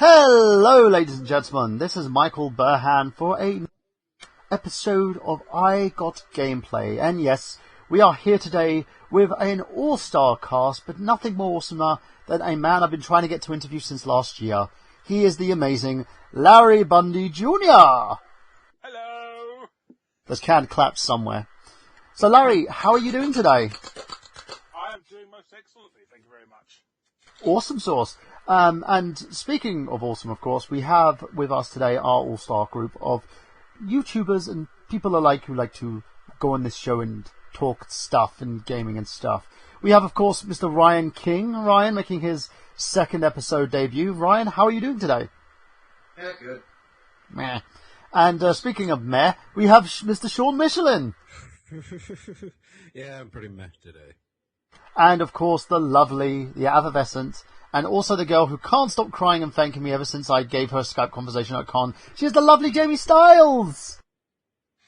Hello, ladies and gentlemen. This is Michael Burhan for a episode of I Got Gameplay. And yes, we are here today with an all-star cast, but nothing more awesomer than a man I've been trying to get to interview since last year. He is the amazing Larry Bundy Jr. Hello. There's canned claps somewhere. So, Larry, how are you doing today? I am doing most excellently, thank you very much. Awesome sauce. And speaking of awesome, of course, we have with us today our all-star group of YouTubers and people alike who like to go on this show and talk stuff and gaming and stuff. We have, of course, Mr. Ryan King. Ryan making his second episode debut. Ryan, how are you doing today? Yeah, good. Meh. And speaking of meh, we have Mr. Sean Michelin. Yeah, I'm pretty meh today. And, of course, the lovely, the effervescent, and also the girl who can't stop crying and thanking me ever since I gave her a Skype conversation at con. She is the lovely Jamie Stiles!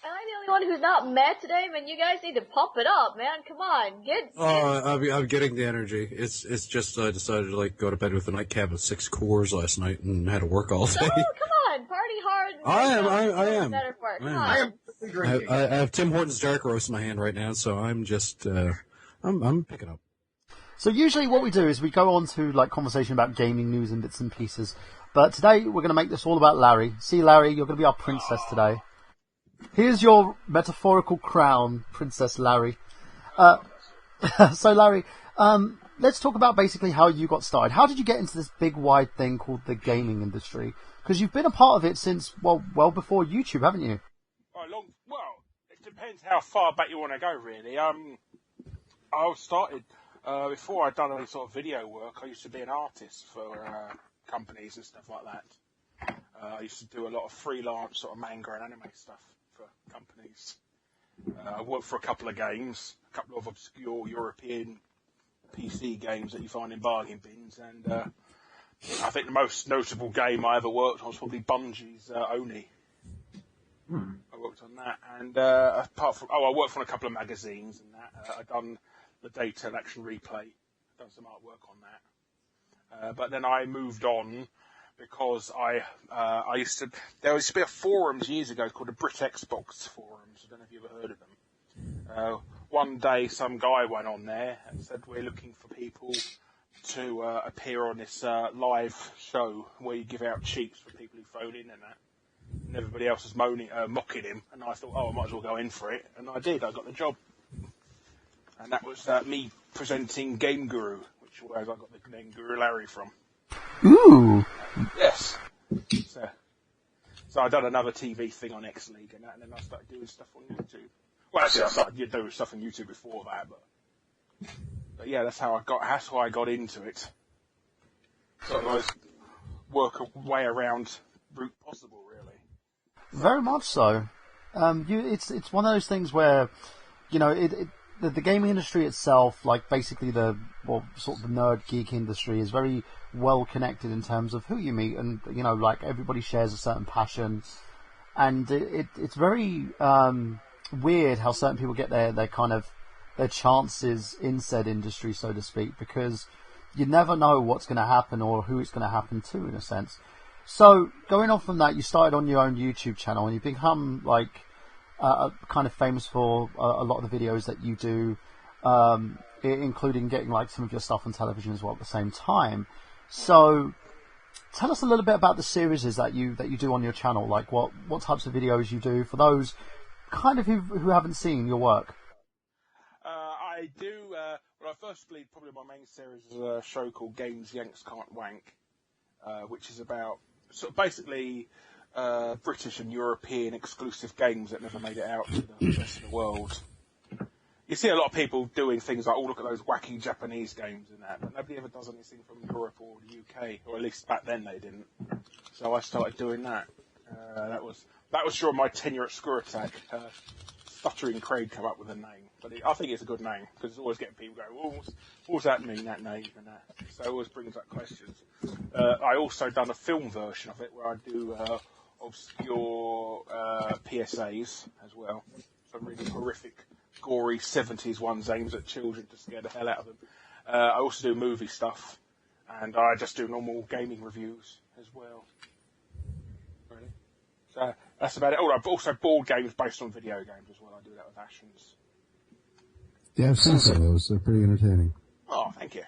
Am I the only one who's not mad today? Man, you guys need to pump it up, man. Come on, get. I'm getting the energy. It's just I decided to go to bed with a nightcap of 6 cores last night and had to work all day. Oh, come on, party hard. I am. Better for it. Come I on. am. I have Tim Hortons Dark Roast in my hand right now, so I'm just I'm picking up. So usually what we do is we go on to conversation about gaming news and bits and pieces. But today we're going to make this all about Larry. See, Larry, you're going to be our princess today. Here's your metaphorical crown, Princess Larry. So Larry, let's talk about basically how you got started. How did you get into this big wide thing called the gaming industry? Because you've been a part of it since, well before YouTube, haven't you? Well, it depends how far back you want to go, really. I started... before I'd done any sort of video work, I used to be an artist for companies and stuff like that. I used to do a lot of freelance sort of manga and anime stuff for companies. I worked for a couple of games, a couple of obscure European PC games that you find in bargain bins, and I think the most notable game I ever worked on was probably Bungie's Oni. I worked on that, and apart from I worked on a couple of magazines and that. I'd done the data and action replay, done some artwork on that. But then I moved on because there used to be a forums years ago called the Brit Xbox forums. I don't know if you've ever heard of them. One day some guy went on there and said, we're looking for people to appear on this live show where you give out cheats for people who phone in and that. And everybody else was mocking him, and I thought, I might as well go in for it. And I did, I got the job. And that was me presenting Game Guru, which is where I got the name Guru Larry from. Ooh. Yes. So I done another TV thing on X League and that, and then I started doing stuff on YouTube. Well, actually, I started doing stuff on YouTube before that, but yeah, that's how I got into it. So I was work a way around route possible, really. Very much so. It's one of those things where, the gaming industry itself, basically the nerd geek industry, is very well connected in terms of who you meet, and everybody shares a certain passion, and it's very weird how certain people get their chances in said industry, so to speak, because you never know what's going to happen or who it's going to happen to, in a sense. So going off from that, you started on your own YouTube channel, and you've become kind of famous for a lot of the videos that you do, including getting some of your stuff on television as well at the same time. So tell us a little bit about the series that you do on your channel, what types of videos you do for those kind of who haven't seen your work. I do, firstly, probably my main series is a show called Games Yanks Can't Wank, which is about basically British and European exclusive games that never made it out to the rest of the world. You see a lot of people doing things like, look at those wacky Japanese games and that, but nobody ever does anything from Europe or the UK, or at least back then they didn't. So I started doing that. That was during my tenure at Screw Attack. Stuttering Craig come up with a name, but I think it's a good name because it's always getting people going, what does that mean, that name and that? So it always brings up questions. I also done a film version of it where I do obscure PSAs as well. Some really horrific, gory 70s ones aimed at children to scare the hell out of them. I also do movie stuff, and I just do normal gaming reviews as well. Really. So that's about it. Oh, but also board games based on video games as well. I do that with Ashens. Yeah, I've seen some of those. They're pretty entertaining. Oh, thank you.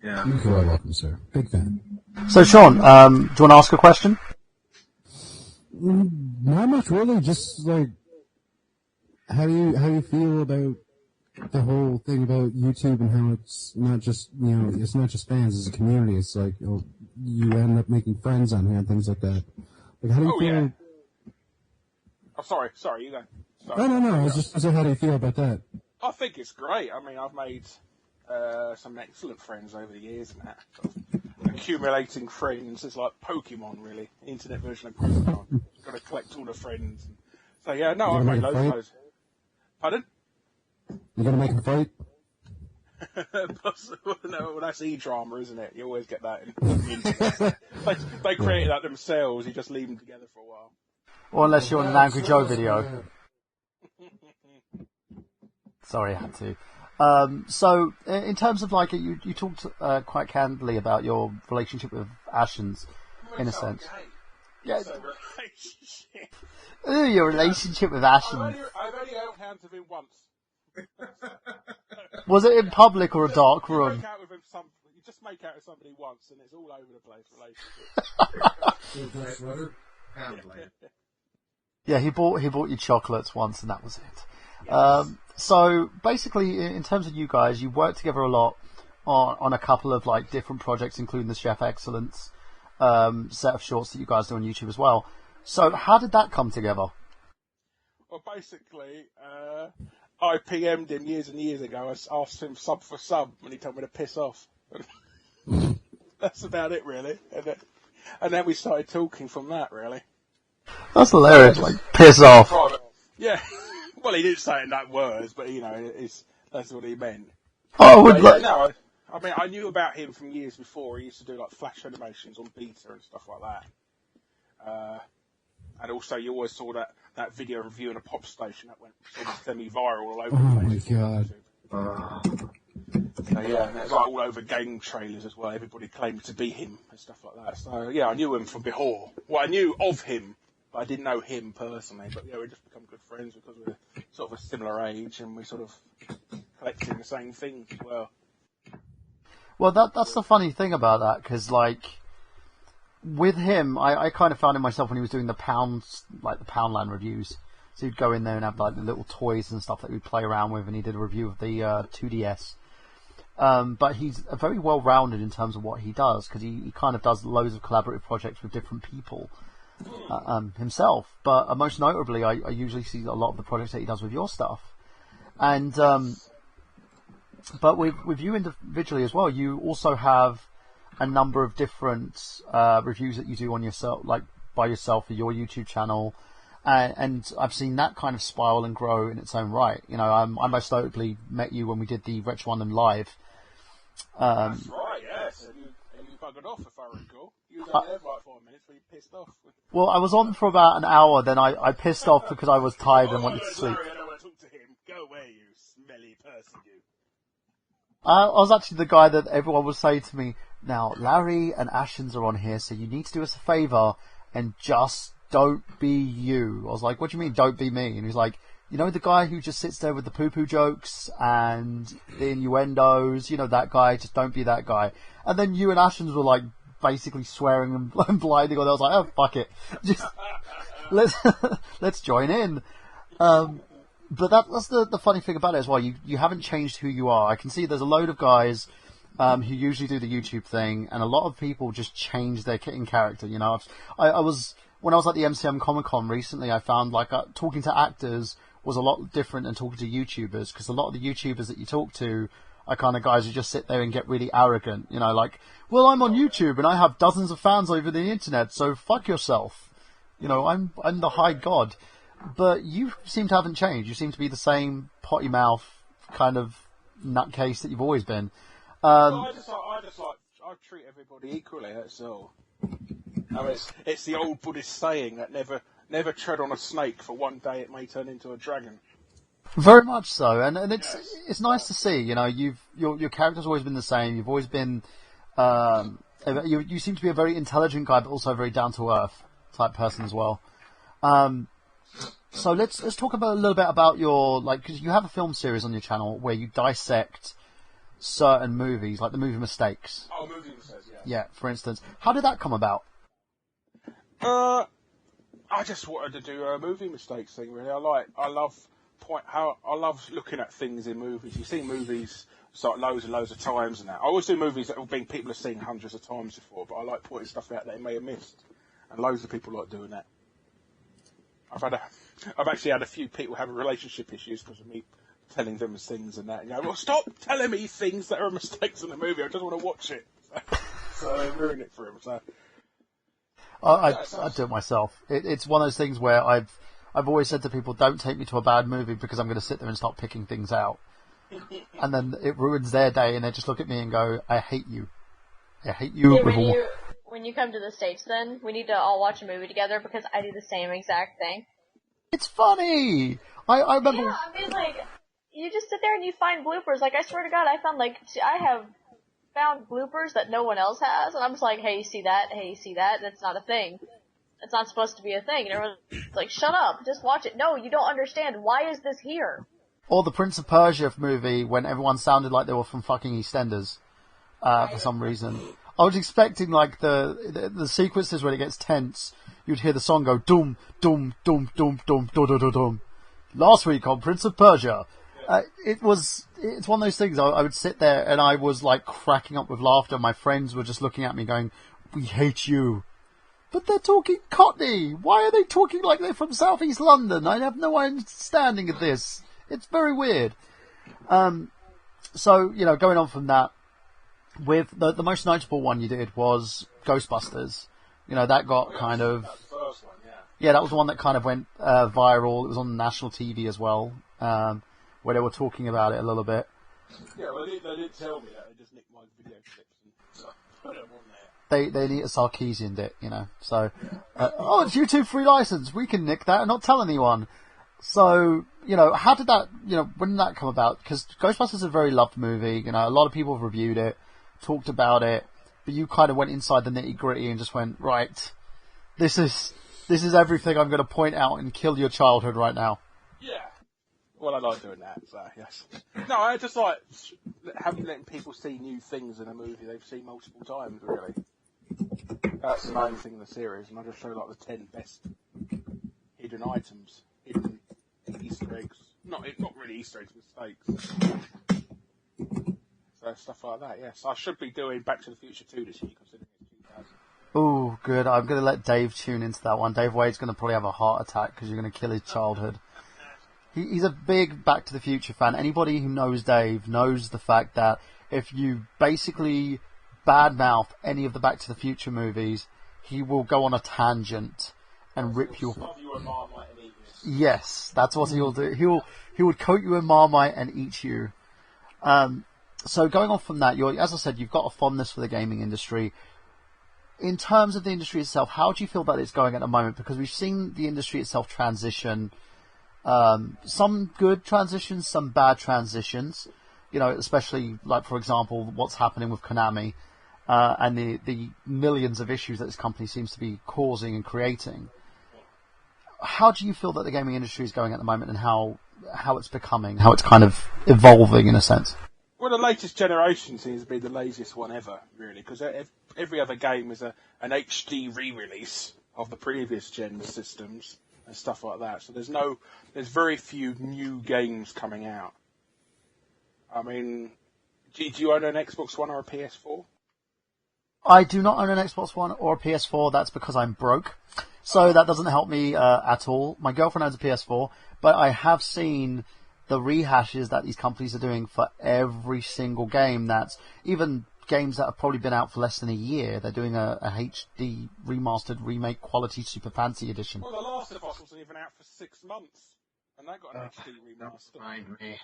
Yeah. You're quite welcome, sir. Big fan. So, Sean, do you want to ask a question? Not much, really. Just like, how do you feel about the whole thing about YouTube and how it's not just it's not just fans, it's a community. It's like you end up making friends on here and things like that. Like, how do you feel? Yeah. Oh, sorry, you go. Sorry. No. I was just saying, how do you feel about that? I think it's great. I mean, I've made some excellent friends over the years and that. Sort of accumulating friends. It's like Pokemon, really. Internet version of Pokemon. You've got to collect all the friends. So, yeah, no, I've made loads. Pardon? You're going to make them fight? No, well, that's e-drama, isn't it? You always get that in the internet. They created that themselves. You just leave them together for a while. Or unless you're in an Angry Joe video. Sorry, I had to. So, in terms of like, you talked quite candidly about your relationship with Ashens, in a sense. Yeah. Relationship. Ooh, your relationship with Ashens. I've only held hands with him once. Was it in public or a dark room? You just make out with somebody once, and it's all over the place. Relationship. Yeah, he bought you chocolates once, and that was it. Yes. So basically, in terms of you guys, you work together a lot on a couple of like different projects, including the Chef Excellence set of shorts that you guys do on YouTube as well. So how did that come together? Well, basically, I PM'd him years and years ago. I asked him sub for sub, and he told me to piss off. That's about it, really. And then we started talking from that, really. That's hilarious, like, piss off. Yeah. Well, he didn't say it in that words, but, that's what he meant. Oh, I mean, I knew about him from years before. He used to do, like, flash animations on Beta and stuff like that. And also, you always saw that video review in a pop station that went sort of semi-viral all over the place. Oh, my God. So, yeah, and it was like all over game trailers as well. Everybody claimed to be him and stuff like that. So, yeah, I knew him from before. Well, I knew of him, but I didn't know him personally. But, yeah, we just become good friends because we're sort of a similar age and we sort of collecting the same things as well. Well, that's the funny thing about that, because, with him, I kind of found him myself when he was doing the Poundland reviews. So he'd go in there and have, the little toys and stuff that we'd play around with, and he did a review of the 2DS. But he's very well-rounded in terms of what he does, because he kind of does loads of collaborative projects with different people himself. But most notably, I usually see a lot of the projects that he does with your stuff. And but with you individually as well, you also have a number of different reviews that you do on yourself, by yourself for your YouTube channel. And I've seen that kind of spiral and grow in its own right. I most notably met you when we did the Retro London Live. That's right, yes. And you buggered off, if I recall. You were there for like 5 minutes, but you pissed off. Well, I was on for about an hour, then I pissed off because I was tired and wanted to sleep. Sorry, I don't want to talk to him. Go away, you smelly person, you. I was actually the guy that everyone would say to me, now, Larry and Ashens are on here, so you need to do us a favour and just don't be you. I was like, what do you mean, don't be me? And he's like, the guy who just sits there with the poo-poo jokes and the innuendos, that guy, just don't be that guy. And then you and Ashens were basically swearing and blinding on. I was like, oh, fuck it. Just, let's join in. But that's the funny thing about it as well. You haven't changed who you are. I can see there's a load of guys who usually do the YouTube thing, and a lot of people just change their in character. I was when I was at the MCM Comic Con recently, I found talking to actors was a lot different than talking to YouTubers, because a lot of the YouTubers that you talk to are kind of guys who just sit there and get really arrogant. Well, I'm on YouTube and I have dozens of fans over the internet, so fuck yourself. I'm the high god. But you seem to haven't changed. You seem to be the same potty mouth kind of nutcase that you've always been. I treat everybody equally. That's all. It's the old Buddhist saying that never tread on a snake, for one day it may turn into a dragon. Very much so, and it's nice to see. Your character's always been the same. You've always been You seem to be a very intelligent guy, but also a very down to earth type person as well. So let's talk about a little bit about your because you have a film series on your channel where you dissect certain movies, like the movie Mistakes. Oh, movie Mistakes, yeah. Yeah, for instance. How did that come about? I just wanted to do a movie Mistakes thing. Really, I love looking at things in movies. You see movies loads and loads of times and that. I always do movies that people have seen hundreds of times before, but I like pointing stuff out that they may have missed, and loads of people like doing that. I've actually had a few people having relationship issues because of me telling them things and that. Well, stop telling me things that are mistakes in the movie. I just want to watch it. So I ruin it for them. So I do it myself. It's one of those things where I've always said to people, don't take me to a bad movie because I'm going to sit there and start picking things out. And then it ruins their day and they just look at me and go, I hate you. I hate you. Yeah, when you come to the States then, we need to all watch a movie together because I do the same exact thing. It's funny! I remember... Yeah, I mean, you just sit there and you find bloopers. I swear to God, I have found bloopers that no one else has, and I'm just like, hey, you see that? Hey, you see that? That's not a thing. It's not supposed to be a thing. And everyone's like, shut up, just watch it. No, you don't understand. Why is this here? Or the Prince of Persia movie when everyone sounded like they were from fucking EastEnders, for some reason. I was expecting the sequences when it gets tense, you'd hear the song go doom, doom, doom, doom, doom, doom, doom, doom. Last week on Prince of Persia. It's one of those things, I would sit there and I was cracking up with laughter. My friends were just looking at me going, we hate you. But they're talking Cockney. Why are they talking like they're from South East London? I have no understanding of this. It's very weird. So, going on from that, with the most notable one you did was Ghostbusters. That got kind of... That was the first one, yeah. Yeah, that was the one that kind of went viral. It was on national TV as well, where they were talking about it a little bit. Yeah, well, they didn't tell me that. They just nicked my video clips and put them on there. They need a Sarkeesian it, So, it's YouTube free license. We can nick that and not tell anyone. So, how did that, when did that come about? Because Ghostbusters is a very loved movie. A lot of people have reviewed it, talked about it, but you kind of went inside the nitty gritty and just went, right, this is everything I'm going to point out and kill your childhood right now. Yeah. Well, I like doing that, so yes. No, I just like letting people see new things in a movie they've seen multiple times, really. That's the main thing in the series, and I just show the 10 best hidden items, hidden Easter eggs. Not really Easter eggs, mistakes. So stuff like that, yes. I should be doing Back to the Future 2 this year, considering it's 2000. Oh, good. I'm going to let Dave tune into that one. Dave Wade's going to probably have a heart attack because you're going to kill his childhood. He's a big Back to the Future fan. Anybody who knows Dave knows the fact that if you basically badmouth any of the Back to the Future movies, he will go on a tangent and rip you apart. Yes, that's what he'll do. He would coat you in Marmite and eat you. So going on from that, as I said, you've got a fondness for the gaming industry. In terms of the industry itself, how do you feel that it's going at the moment? Because we've seen the industry itself transition. Some good transitions, some bad transitions. Especially for example, what's happening with Konami and the millions of issues that this company seems to be causing and creating. How do you feel that the gaming industry is going at the moment, and how it's becoming, how it's kind of evolving in a sense? Well, the latest generation seems to be the laziest one ever, really, because every other game is an HD re-release of the previous gen systems and stuff like that. So there's very few new games coming out. I mean, do you own an Xbox One or a PS4? I do not own an Xbox One or a PS4. That's because I'm broke. So that doesn't help me at all. My girlfriend owns a PS4, but I have seen the rehashes that these companies are doing for every single game. That's even games that have probably been out for less than a year. They're doing a HD remastered remake quality super fancy edition. Well, The Last of Us wasn't even out for 6 months, and that got an HD remaster. Mind me.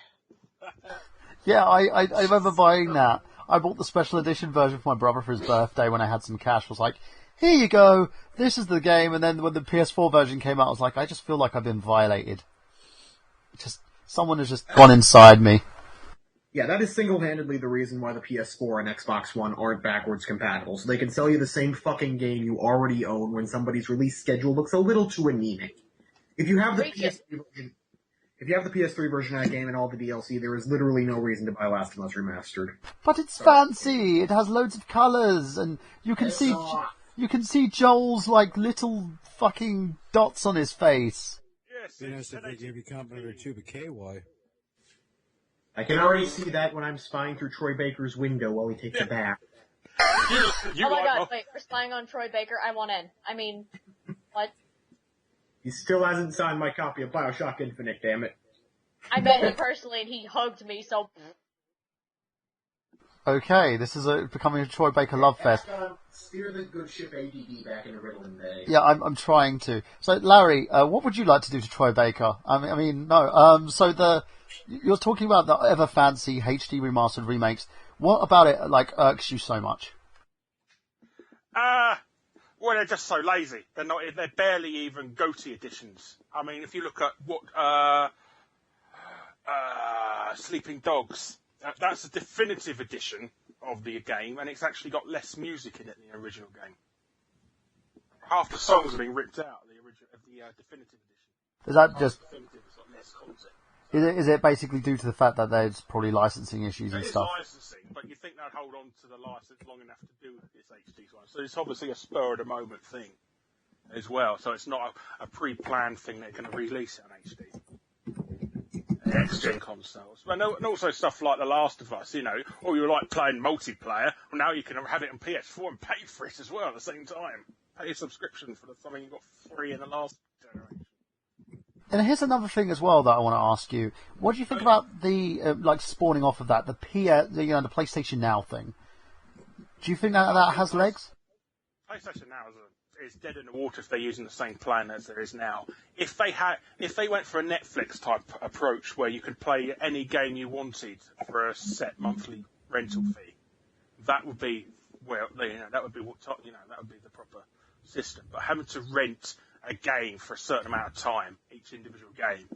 Yeah, I remember buying that. I bought the special edition version for my brother for his birthday when I had some cash. I was like, here you go, this is the game. And then when the PS4 version came out, I was like, I just feel like I've been violated. Someone has just gone inside me. Yeah, that is single-handedly the reason why the PS4 and Xbox One aren't backwards compatible, so they can sell you the same fucking game you already own when somebody's release schedule looks a little too anemic. If you have the PS3 version of that game and all the DLC, there is literally no reason to buy Last of Us Remastered. But it's fancy. It has loads of colours, and you can see Joel's like little fucking dots on his face. Yes, Be nice if they gave you complimentary tube of KY. I can already see that when I'm spying through Troy Baker's window while he takes a bath. Oh my god, wait, we're spying on Troy Baker? I want in. I mean, what? He still hasn't signed my copy of Bioshock Infinite, damn it. I met him personally and he hugged me, so... Okay, this is becoming a Troy Baker love fest. Steer the good ship ADD back into Ritalin Bay. Yeah, I'm trying to. So, Larry, what would you like to do to Troy Baker? You're talking about the ever fancy HD remastered remakes. What about it, irks you so much? Well, they're just so lazy. They're barely even GOTY editions. I mean, if you look at what, Sleeping Dogs, that's a definitive edition of the game, and it's actually got less music in it than the original game. Half the songs are being ripped out of the definitive edition. Is that just... Definitive has got less content. Is it basically due to the fact that there's probably licensing issues and stuff? It is licensing, but you think they'd hold on to the license long enough to do this HD one. So it's obviously a spur-of-the-moment thing as well. So it's not a pre-planned thing they're going to release it on HD. Next-gen consoles. And also stuff like The Last of Us, or you like playing multiplayer, well, now you can have it on PS4 and pay for it as well at the same time. Pay a subscription for something you got free in the last generation. And here's another thing as well that I want to ask you. What do you think about the spawning off of that, the PlayStation Now thing? Do you think that has legs? PlayStation Now is dead in the water if they're using the same plan as there is now. If they went for a Netflix type approach where you could play any game you wanted for a set monthly rental fee, that would be that would be the proper system. But having to rent a game for a certain amount of time, each individual game,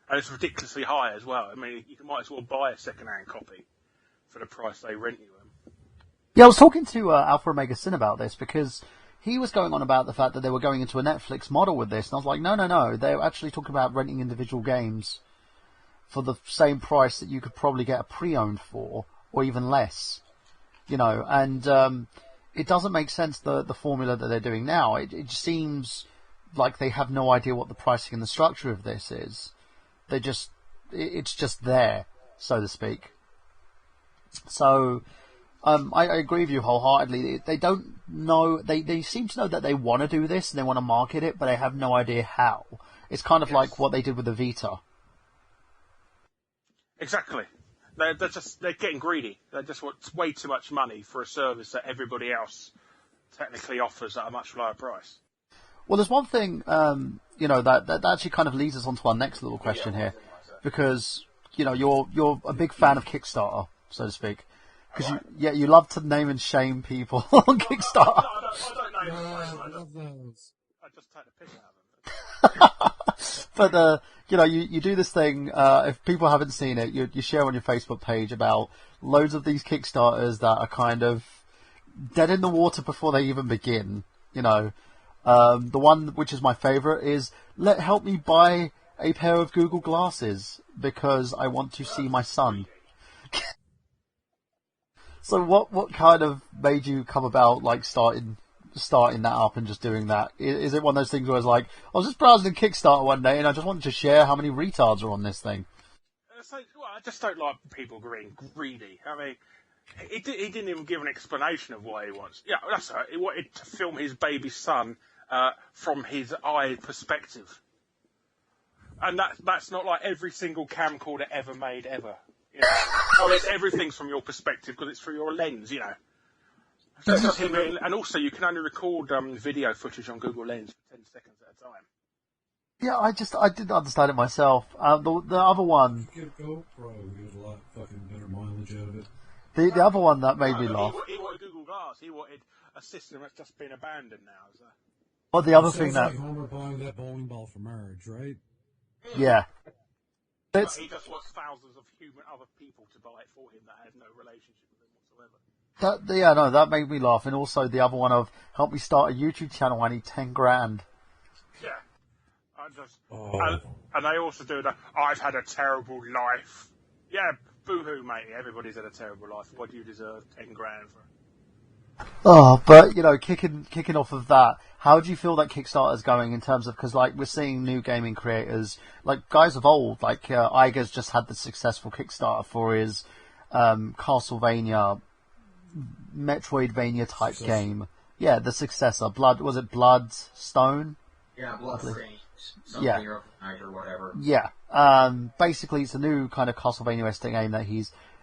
and it's ridiculously high as well. I mean, you might as well buy a second-hand copy for the price they rent you them. Yeah, I was talking to Alpha Omega Sin about this because he was going on about the fact that they were going into a Netflix model with this, and I was like, no, they're actually talking about renting individual games for the same price that you could probably get a pre-owned for, or even less, and it doesn't make sense, the formula that they're doing now. It seems like they have no idea what the pricing and the structure of this is. It's just there, so to speak. So, I agree with you wholeheartedly. They don't know, they seem to know that they want to do this and they want to market it, but they have no idea how. It's kind of like what they did with the Vita. Exactly. They're getting greedy. They just want way too much money for a service that everybody else technically offers at a much lower price. Well, there's one thing, that actually kind of leads us on to our next little question here, because you're a big fan of Kickstarter, so to speak, because you love to name and shame people on Kickstarter. I don't know. I love those. I just take the piss out of them. But you do this thing. If people haven't seen it, you share on your Facebook page about loads of these Kickstarters that are kind of dead in the water before they even begin. The one which is my favourite is help me buy a pair of Google glasses because I want to see my son. So what kind of made you come about starting that up and just doing that? Is it one of those things where it's like, I was just browsing Kickstarter one day and I just wanted to share how many retards are on this thing? I just don't like people being greedy. I mean, he didn't even give an explanation of why he wants. Yeah, that's right. He wanted to film his baby son from his eye perspective, and that's not like every single camcorder ever made ever. Everything's from your perspective because it's through your lens. That's just him. And also, you can only record video footage on Google Lens for 10 seconds at a time. Yeah, I didn't understand it myself. The other one. Get a GoPro, you get a lot fucking better mileage out of it. The other one that made me laugh. He wanted Google Glass. He wanted a system that's just been abandoned now. So. Well, the other thing that. Like Homer buying that bowling ball for marriage, right? Yeah. But he just wants thousands of other people to buy it for him that have no relationship with him whatsoever. That made me laugh. And also the other one of, help me start a YouTube channel, I need 10 grand. Yeah. And they also do that, I've had a terrible life. Yeah, boo-hoo, mate. Everybody's had a terrible life. What do you deserve 10 grand for? Oh, but, kicking off of that, how do you feel that Kickstarter's going in terms of, because, like, we're seeing new gaming creators, like, guys of old, like, Iger's just had the successful Kickstarter for his Castlevania, Metroidvania type game. Yeah, the successor. Was it Bloodstone? Yeah, Bloodstone. Yeah. Or whatever. Yeah. Basically, it's a new kind of Castlevania-esque game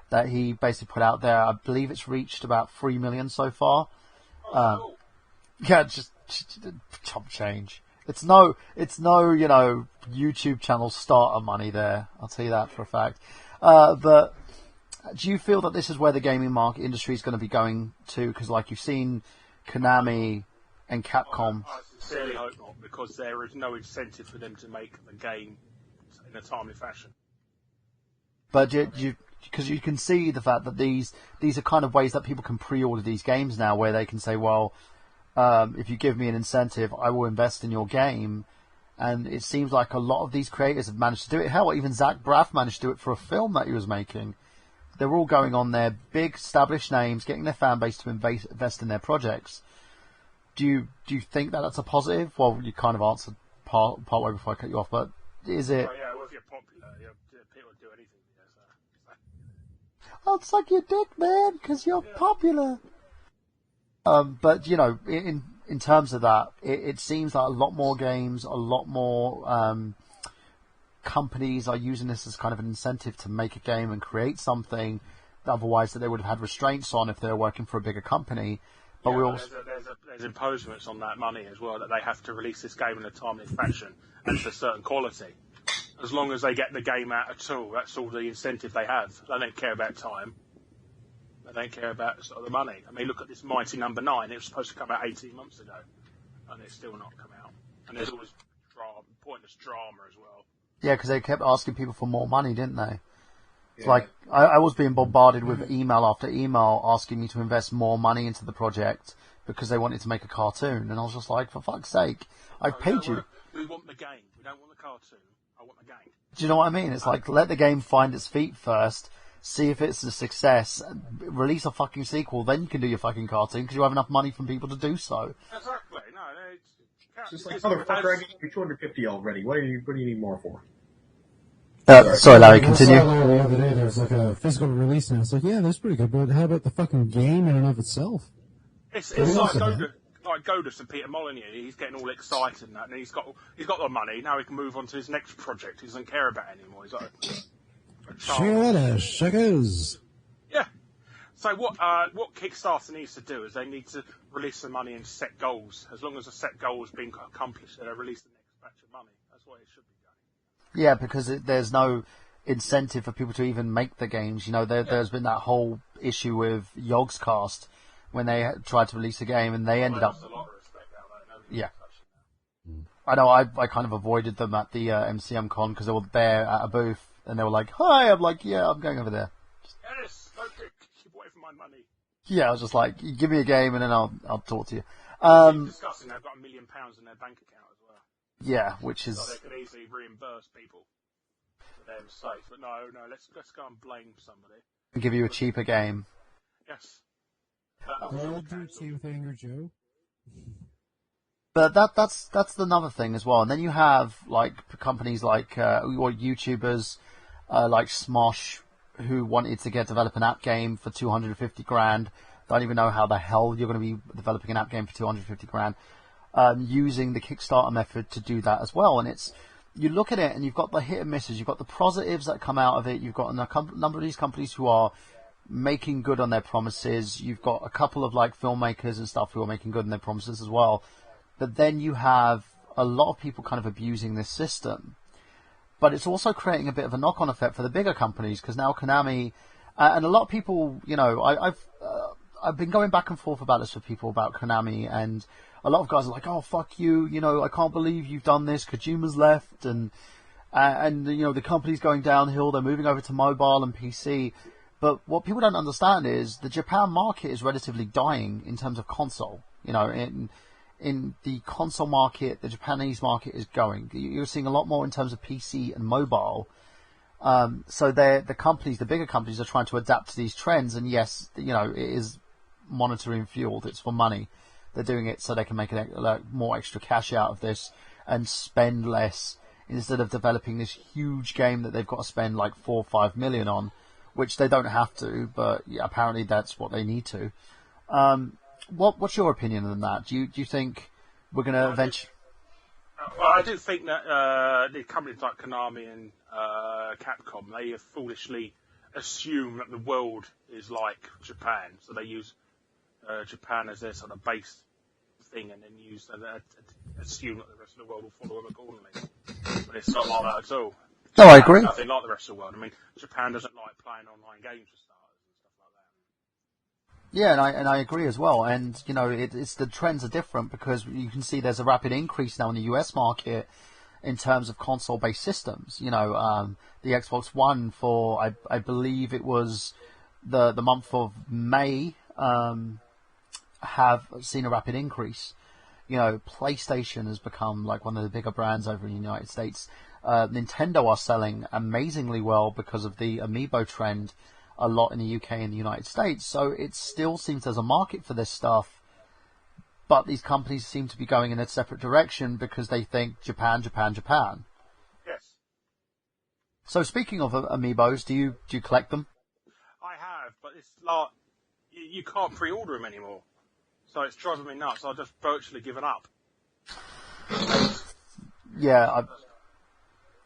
that he basically put out there. I believe it's reached about 3 million so far. Yeah, just chump change. It's no, YouTube channel starter money there. I'll tell you that for a fact. But do you feel that this is where the gaming market industry is going to be going to? Because, like, you've seen Konami and Capcom. I sincerely hope not, because there is no incentive for them to make the game in a timely fashion. But because you can see the fact that these are kind of ways that people can pre-order these games now, where they can say, well, if you give me an incentive, I will invest in your game. And it seems like a lot of these creators have managed to do it. Hell, even Zach Braff managed to do it for a film that he was making. They're all going on their big established names, getting their fan base to invest in their projects. Do you think that that's a positive? Well, you kind of answered part way before I cut you off, but is it? Oh, yeah, well, if you're popular, people do anything. Oh, it's like your dick, man, because you're popular. But in terms of that, it seems like a lot more games, a lot more companies are using this as kind of an incentive to make a game and create something that otherwise that they would have had restraints on if they were working for a bigger company. But we also there's imposements on that money as well, that they have to release this game in a timely fashion and to a certain quality. As long as they get the game out at all, that's all the incentive they have. They don't care about time. They don't care about sort of the money. I mean, look at this Mighty Number 9. It was supposed to come out 18 months ago, and it's still not come out. And there's always pointless drama as well. Yeah, because they kept asking people for more money, didn't they? It's like, I was being bombarded with email after email asking me to invest more money into the project because they wanted to make a cartoon. And I was just like, for fuck's sake, I've paid you. We want the game. We don't want the cartoon. I want the game. Do you know what I mean? It's like, let the game find its feet first, see if it's a success, release a fucking sequel, then you can do your fucking cartoon because you have enough money from people to do so. Exactly. No, it's just like, motherfucker, I gave you 250 already. What do you need more for? Sorry, Larry, continue. I saw the other day there was like a physical release, and I was like, yeah, that's pretty good, but how about the fucking game in and of itself? It's like Godus and Peter Molyneux. He's getting all excited and that, and he's got the money. Now he can move on to his next project. He doesn't care about it anymore. He's like Shakers. Yeah. So what Kickstarter needs to do is they need to release the money and set goals. As long as a set goal has been accomplished, they'll release the next batch of money. That's what it should be going. Yeah, because there's no incentive for people to even make the games. There's been that whole issue with Yogscast when they tried to release a game and they ended up. A lot of respect out there. Yeah. I know. I kind of avoided them at the MCM Con because they were there at a booth and they were like, "Hi," I'm like, "Yeah, I'm going over there." Yes, okay, keep away from my money. Yeah, I was just like, "You give me a game and then I'll talk to you." Discussing they've got £1 million in their bank account as well. Yeah, which is. So they could easily reimburse people for their mistakes, but no, let's go and blame somebody. And give you a cheaper game. Yes. Well, do the same thing, or Joe. But that's another thing as well. And then you have like companies like or YouTubers like Smosh who wanted to develop an app game for 250 grand. Don't even know how the hell you're going to be developing an app game for 250 grand. Using the Kickstarter method to do that as well. And you look at it and you've got the hit and misses. You've got the positives that come out of it. You've got a number of these companies who are making good on their promises. You've got a couple of like filmmakers and stuff who are making good on their promises as well. But then you have a lot of people kind of abusing this system. But it's also creating a bit of a knock-on effect for the bigger companies because now Konami and a lot of people, I've been going back and forth about this with people about Konami, and a lot of guys are like, "Oh, fuck you! I can't believe you've done this. Kojima's left," and and you know the company's going downhill. They're moving over to mobile and PC. But what people don't understand is the Japan market is relatively dying in terms of console. You know, in the console market, the Japanese market is going. You're seeing a lot more in terms of PC and mobile. So the bigger companies are trying to adapt to these trends. And yes, you know, it is monitoring fueled. It's for money. They're doing it so they can make more extra cash out of this and spend less instead of developing this huge game that they've got to spend like 4 or 5 million on, which they don't have to, but yeah, apparently that's what they need to. What's your opinion on that? Do you think we're going to eventually? Well, I do think that the companies like Konami and Capcom, they have foolishly assume that the world is like Japan, so they use Japan as their sort of base thing, and then assume that the rest of the world will follow them accordingly. But it's not like that at all. No, I agree. Nothing like the rest of the world. I mean, Japan doesn't like playing online games for starters and stuff like that. Yeah, and I agree as well. And you know, it's the trends are different because you can see there's a rapid increase now in the US market in terms of console-based systems. You know, the Xbox One for I believe it was the month of May have seen a rapid increase. You know, PlayStation has become like one of the bigger brands over in the United States. Nintendo are selling amazingly well because of the amiibo trend a lot in the UK and the United States. So it still seems there's a market for this stuff, but these companies seem to be going in a separate direction because they think Japan, Japan, Japan. Yes. So speaking of amiibos, do you collect them? I have, but it's like you can't pre-order them anymore. So it's driving me nuts. I've just virtually given up. Yeah,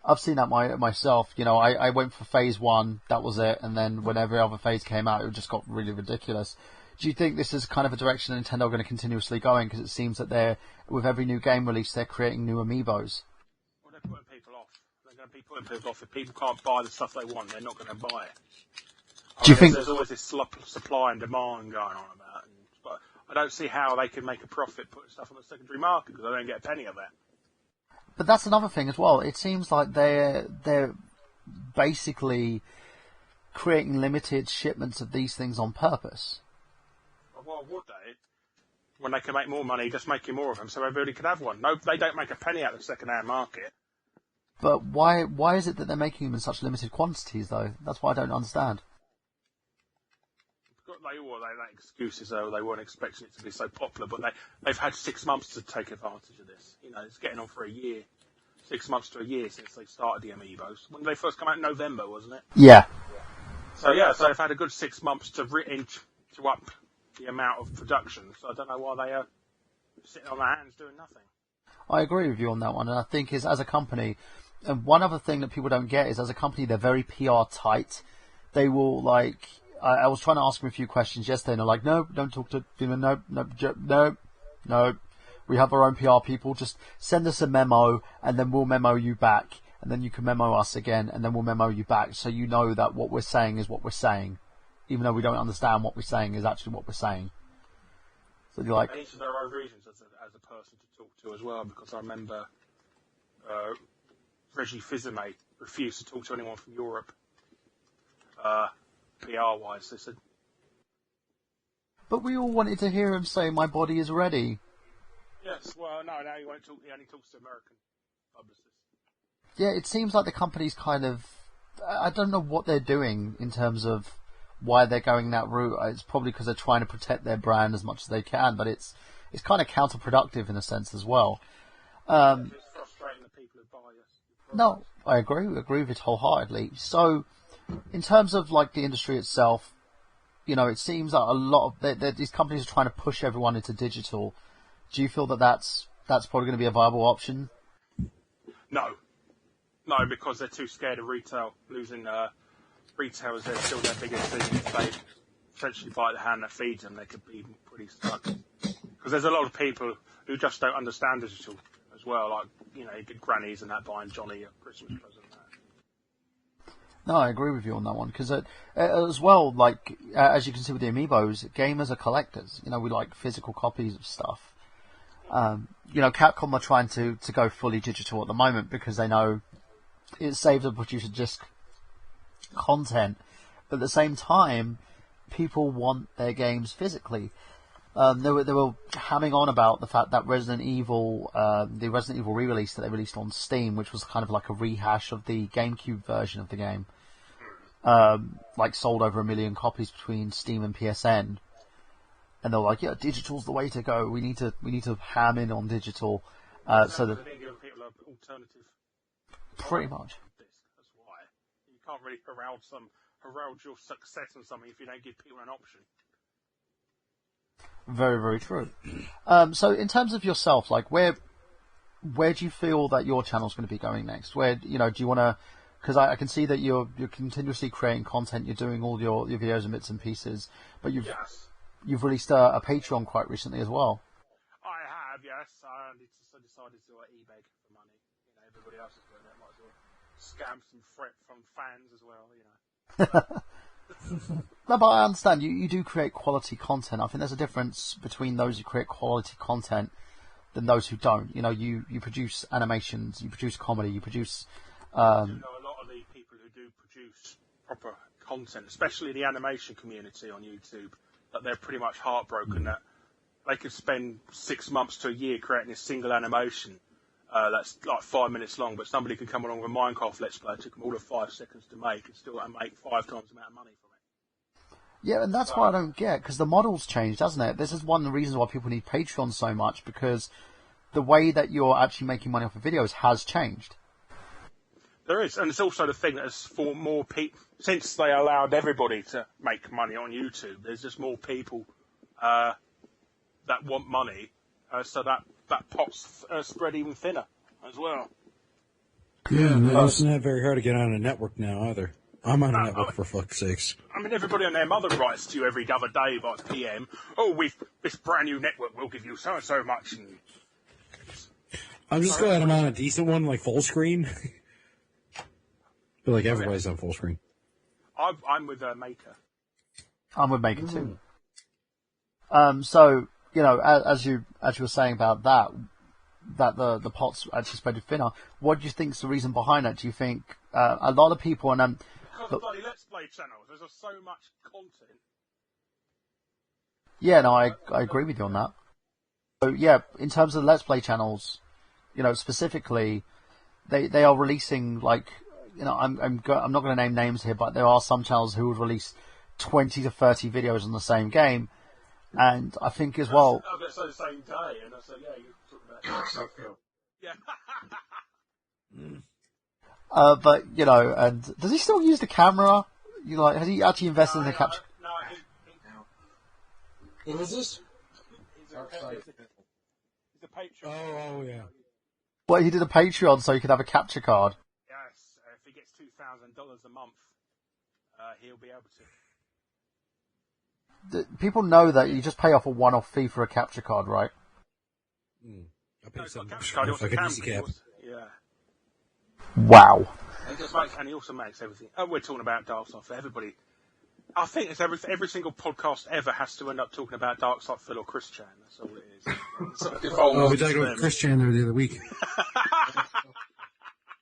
I've seen that myself. You know, I went for phase 1, that was it, and then when every other phase came out, it just got really ridiculous. Do you think this is kind of a direction Nintendo are going to continuously going? Because it seems that with every new game release, they're creating new amiibos. Well, they're putting people off. They're going to be putting people off. If people can't buy the stuff they want, they're not going to buy it. Do you think there's always this supply and demand going on about it? But I don't see how they can make a profit putting stuff on the secondary market because they don't get a penny of it. But that's another thing as well. It seems like they're basically creating limited shipments of these things on purpose. Well, would they? When they can make more money, just making more of them so everybody could have one. No, they don't make a penny out of the second-hand market. But why is it that they're making them in such limited quantities, though? That's what I don't understand. They excuses though they weren't expecting it to be so popular, but they've had 6 months to take advantage of this. You know, it's getting on for a year, 6 months to a year since they started the amiibos. When did they first come out? In November, wasn't it? Yeah. So they've had a good 6 months to up the amount of production. So I don't know why they are sitting on their hands doing nothing. I agree with you on that one, and I think as a company, and one other thing that people don't get is as a company they're very PR tight. They will like. I was trying to ask them a few questions yesterday, and they're like, no, don't talk to, no. We have our own PR people. Just send us a memo, and then we'll memo you back, and then you can memo us again, and then we'll memo you back, so you know that what we're saying is what we're saying, even though we don't understand what we're saying is actually what we're saying. So you're like, each of their own reasons as a person to talk to as well, because I remember Reggie Fils-Aimé refused to talk to anyone from Europe. PR-wise, they said. But we all wanted to hear him say, "My body is ready." Yes, well, no, now he won't talk. He only talks to American publicists. Yeah, it seems like the company's kind of. I don't know what they're doing in terms of why they're going that route. It's probably because they're trying to protect their brand as much as they can, but it's kind of counterproductive in a sense as well. It's frustrating the people who buy us. No, I agree with it wholeheartedly. So. In terms of like the industry itself, you know, it seems that a lot of these companies are trying to push everyone into digital. Do you feel that that's probably going to be a viable option? No, because they're too scared of retail losing. Retailers, they're still their biggest business. If they essentially bite the hand that feeds them, they could be pretty stuck. Because there's a lot of people who just don't understand digital as well. Like, you know, you get grannies and that buying Johnny a Christmas present. No, I agree with you on that one because as well, like as you can see with the amiibos, gamers are collectors. You know, we like physical copies of stuff. You know, Capcom are trying to go fully digital at the moment because they know it saves the producer just content. But at the same time, people want their games physically. They were hamming on about the fact that Resident Evil, the Resident Evil re-release that they released on Steam, which was kind of like a rehash of the GameCube version of the game, like sold over 1 million copies between Steam and PSN. And they're like, yeah, digital's the way to go. We need to ham in on digital. So that they give people an alternative. pretty much. That's why you can't really herald your success on something if you don't give people an option. Very, very true. So in terms of yourself, like where do you feel that your channel's going to be going next? Where, do you want to? Because I can see that you're continuously creating content. You're doing all your videos and bits and pieces, but you've released a Patreon quite recently as well. I have, yes. I decided to eBay for money. Everybody else is doing it. Might as well scam some threat from fans as well. No, but I understand you do create quality content. I think there's a difference between those who create quality content than those who don't. You produce animations, you produce comedy, you produce. A lot of the people who do produce proper content, especially the animation community on YouTube, that they're pretty much heartbroken that they could spend 6 months to a year creating a single animation that's like 5 minutes long, but somebody could come along with Minecraft Let's Play. It took them all of 5 seconds to make and still make 5 times the amount of money from it. Yeah, and that's what I don't get, because the model's changed, hasn't it? This is one of the reasons why people need Patreon so much, because the way that you're actually making money off of videos has changed. There is, and it's also the thing that has for more people, since they allowed everybody to make money on YouTube, there's just more people that want money, so that pot's spread even thinner as well. Yeah, it's not very hard to get on a network now either. I'm on a network for fuck's sakes. I mean, everybody and their mother writes to you every other day by PM. Oh, this brand new network will give you so and so much. And I'm just glad I'm on a decent one, like full screen. But like everybody's on full screen. I'm with Maker. I'm with Maker too. So as you were saying about that the pot's actually spread thinner. What do you think's the reason behind that? Do you think a lot of people and because of bloody Let's Play channels, there's just so much content. Yeah, no, I agree with you on that. So yeah, in terms of the Let's Play channels, specifically, they are releasing like. I'm not going to name names here, but there are some channels who would release 20 to 30 videos on the same game, and I think as well. I bet so the same day, and I said, yeah, you're talking about. Yeah. But and does he still use the camera? Has he actually invested in the capture? No. What is this? He's a patron. Oh yeah. Well, he did a Patreon so he could have a capture card. Yes, if he gets $2,000 a month, he'll be able to. People know that you just pay off a one-off fee for a capture card, right? I paid $7 if I could easy cap. Yeah. Wow. And he also makes everything. We're talking about Dark Side for everybody. I think it's every single podcast ever has to end up talking about Dark Side Phil or Chris Chan. That's all it is. We talked about Chris Chan there the other week.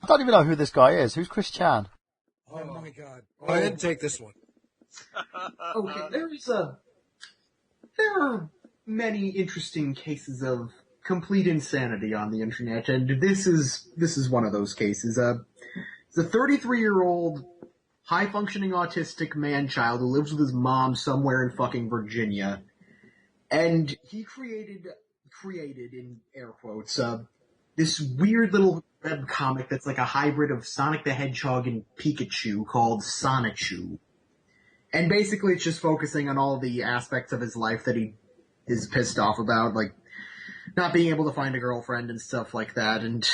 I don't even know who this guy is. Who's Chris Chan? Oh my god. Go ahead and take this one. Okay, there are many interesting cases of complete insanity on the internet, and this is one of those cases. It's a 33-year-old high-functioning autistic man-child who lives with his mom somewhere in fucking Virginia, and he created in air quotes this weird little web comic that's like a hybrid of Sonic the Hedgehog and Pikachu called Sonichu. And basically it's just focusing on all the aspects of his life that he is pissed off about, like not being able to find a girlfriend and stuff like that. And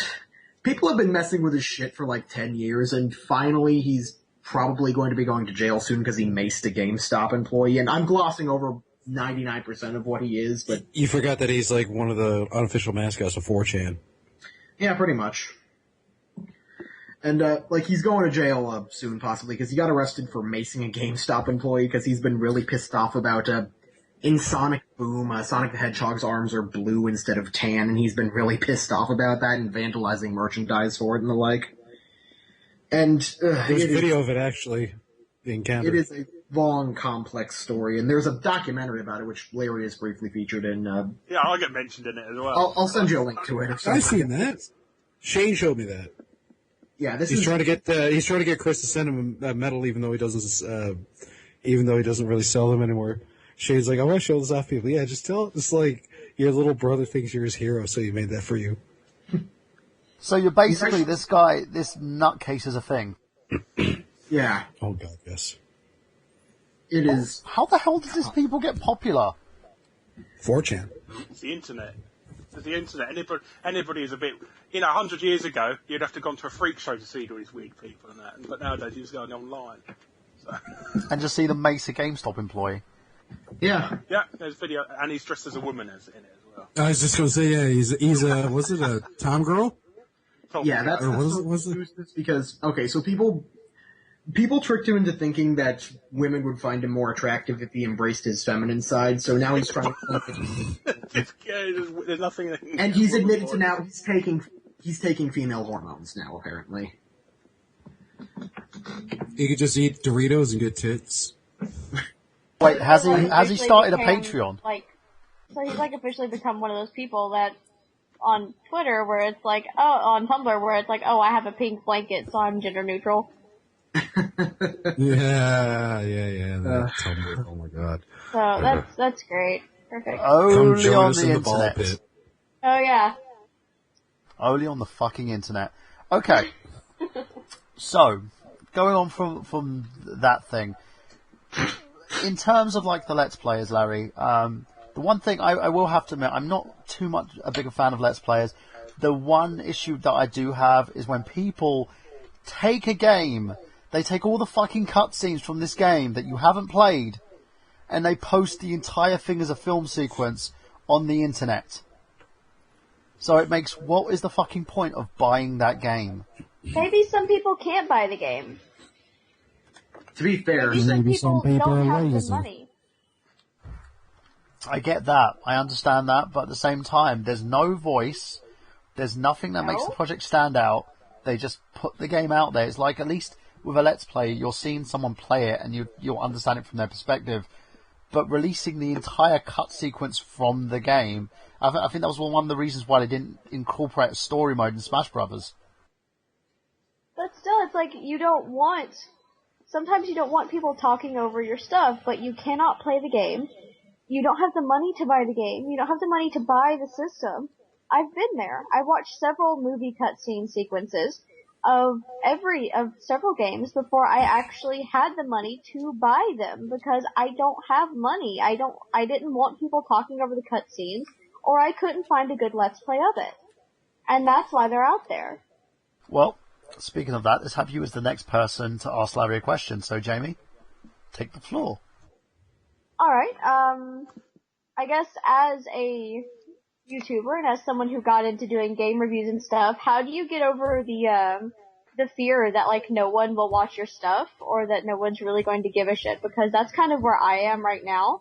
people have been messing with his shit for like 10 years, and finally he's probably going to be going to jail soon because he maced a GameStop employee. And I'm glossing over 99% of what he is, but... You forgot that he's like one of the unofficial mascots of 4chan. Yeah, pretty much. And, he's going to jail soon, possibly, because he got arrested for macing a GameStop employee because he's been really pissed off about, in Sonic Boom, Sonic the Hedgehog's arms are blue instead of tan, and he's been really pissed off about that and vandalizing merchandise for it and the like. And There's a video of it actually being it counted. is a long, complex story, and there's a documentary about it, which Larry has briefly featured in. Yeah, I'll get mentioned in it as well. I'll send you a link to it. I've seen that. Shane showed me that. Yeah, He's trying to get Chris to send him a medal, even though he doesn't really sell them anymore. Shane's like, I want to show this off people. Yeah, just tell it's like your little brother thinks you're his hero, so he made that for you. So you're basically this nutcase is a thing. Yeah. Oh god, yes. It is. How the hell does this people get popular? 4chan. It's the internet. It's the internet. Anybody is a bit... 100 years ago, you'd have to go to a freak show to see all these weird people and that. But nowadays, you just go online. So. And just see the Mesa GameStop employee. Yeah. Yeah, there's video, and he's dressed as a woman in it as well. I was just going to say, yeah, he's a, was it a Tom girl? Yeah, that's because, okay, so people tricked him into thinking that women would find him more attractive if he embraced his feminine side, so now he's trying to... There's nothing... And he's admitted to now he's taking female hormones now, apparently. He could just eat Doritos and get tits. Wait, has he started a Patreon? So he's officially become one of those people that on Twitter where it's like, on Tumblr where it's like, I have a pink blanket, so I'm gender neutral. Yeah. That's Tumblr. Oh my god. So that's great. Perfect. Only on the internet. Pit. Oh yeah. Only on the fucking internet. Okay. So, going on from that thing, in terms of the Let's Players, Larry, the one thing I will have to admit, I'm not too much a bigger fan of Let's Players. The one issue that I do have is when people take a game, they take all the fucking cutscenes from this game that you haven't played, and they post the entire thing as a film sequence on the internet. So it makes, what is the fucking point of buying that game? Maybe some people can't buy the game. To be fair, Maybe some people don't are have lazy. the money. I get that. I understand that. But at the same time, there's no voice. There's nothing that makes the project stand out. They just put the game out there. It's like, at least with a Let's Play, you're seeing someone play it and you'll understand it from their perspective. But releasing the entire cut sequence from the game, I think that was one of the reasons why they didn't incorporate a story mode in Smash Brothers. But still, it's like sometimes you don't want people talking over your stuff, but you cannot play the game. You don't have the money to buy the game. You don't have the money to buy the system. I've been there. I watched several movie cutscene sequences of several games before I actually had the money to buy them because I don't have money. I didn't want people talking over the cutscenes, or I couldn't find a good Let's Play of it. And that's why they're out there. Well, speaking of that, let's have you as the next person to ask Larry a question. So, Jamie, take the floor. Alright, I guess as a YouTuber and as someone who got into doing game reviews and stuff, how do you get over the fear that no one will watch your stuff or that no one's really going to give a shit? Because that's kind of where I am right now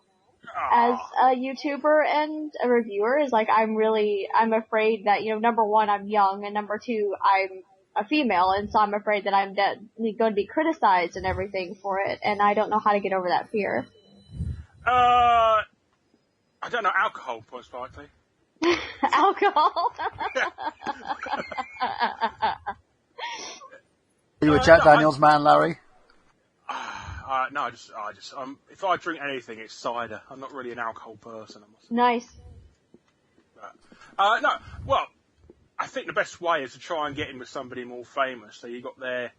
as a YouTuber and a reviewer is I'm afraid that, number one, I'm young, and number two, I'm a female, and so I'm afraid that I'm going to be criticized and everything for it, and I don't know how to get over that fear. I don't know, alcohol, most likely. Alcohol? Are you a Jack Daniels man, Larry? No, I just, if I drink anything, it's cider. I'm not really an alcohol person. Nice. No, well, I think the best way is to try and get in with somebody more famous, so you got their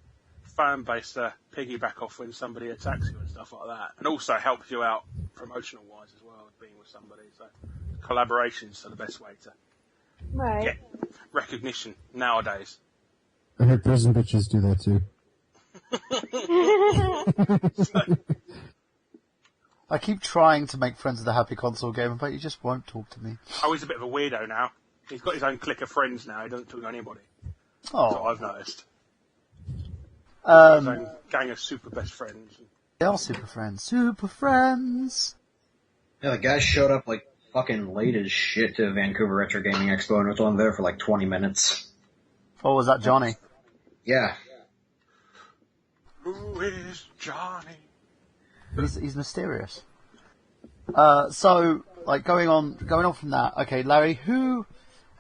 fan base to piggyback off when somebody attacks you and stuff like that, and also helps you out promotional wise as well, being with somebody. So collaborations are the best way to get recognition nowadays. I heard prison bitches do that too. I keep trying to make friends with the Happy Console Gamer, but he just won't talk to me. Oh, he's a bit of a weirdo now. He's got his own clique of friends now. He doesn't talk to anybody. Oh. That's what I've noticed. His own gang of super best friends. They are super friends. Super friends! Yeah, the guy showed up fucking late as shit to Vancouver Retro Gaming Expo and was on there for 20 minutes. Oh, was that Johnny? Yeah. Who is Johnny? He's mysterious. So, like, going on from that, okay, Larry, who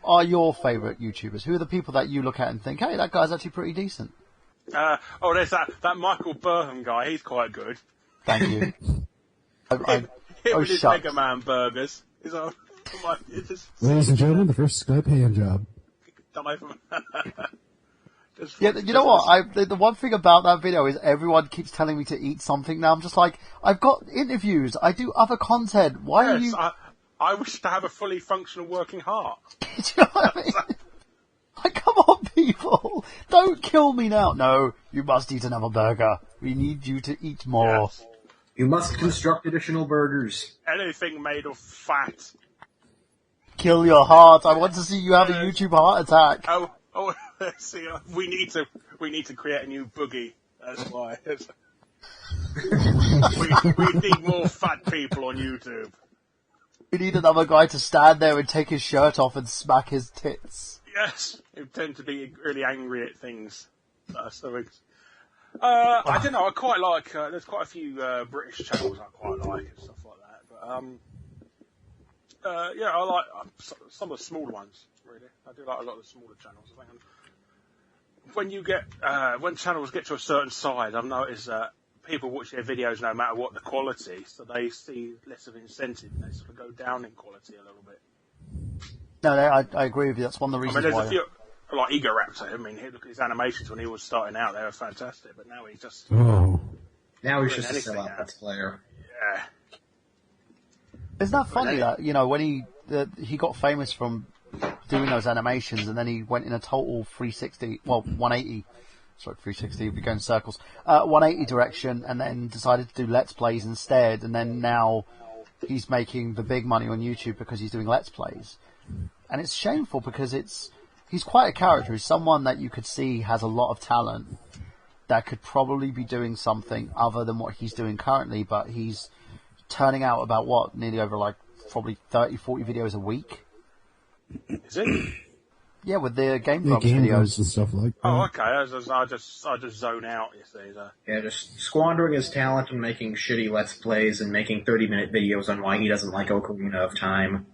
are your favourite YouTubers? Who are the people that you look at and think, hey, that guy's actually pretty decent? There's that Michael Burnham guy. He's quite good. Thank you. Him with his Mega Man burgers. Ladies and gentlemen, the first Skype hand job. Yeah, you know what? The one thing about that video is everyone keeps telling me to eat something now. I'm just like, I've got interviews. I do other content. Why are you... I wish to have a fully functional working heart. Do you know what I mean? Like, come on, people. Don't kill me now. No, you must eat another burger. We need you to eat more. Yes. You must construct additional burgers. Anything made of fat. Kill your heart. I want to see you have a YouTube heart attack. Let's see. We need to create a new boogie. That's why. we need more fat people on YouTube. We need another guy to stand there and take his shirt off and smack his tits. Yes, who tend to be really angry at things. I don't know. I quite like. There's quite a few British channels I quite like and stuff like that. But I like some of the smaller ones. Really, I do like a lot of the smaller channels. I think when channels get to a certain size, I've noticed that people watch their videos no matter what the quality, so they see less of an incentive. They sort of go down in quality a little bit. No, I agree with you. That's one of the reasons there's why. a few, like Egoraptor. I mean, look at his animations when he was starting out; they were fantastic. But now he's just now he's just a sellout Let's Player. Yeah. Isn't that funny that when he got famous from doing those animations, and then he went in a total 180. Sorry, 360 would be going in circles. 180 direction, and then decided to do Let's Plays instead, and then now he's making the big money on YouTube because he's doing Let's Plays. And it's shameful because he's quite a character. He's someone that you could see has a lot of talent that could probably be doing something other than what he's doing currently, but he's turning out about nearly over probably 30, 40 videos a week. Is it? Yeah, with the Game Grumps videos and stuff like that. Oh, okay. I just zone out. You see, Yeah, just squandering his talent and making shitty Let's Plays and making 30-minute videos on why he doesn't like Ocarina of Time.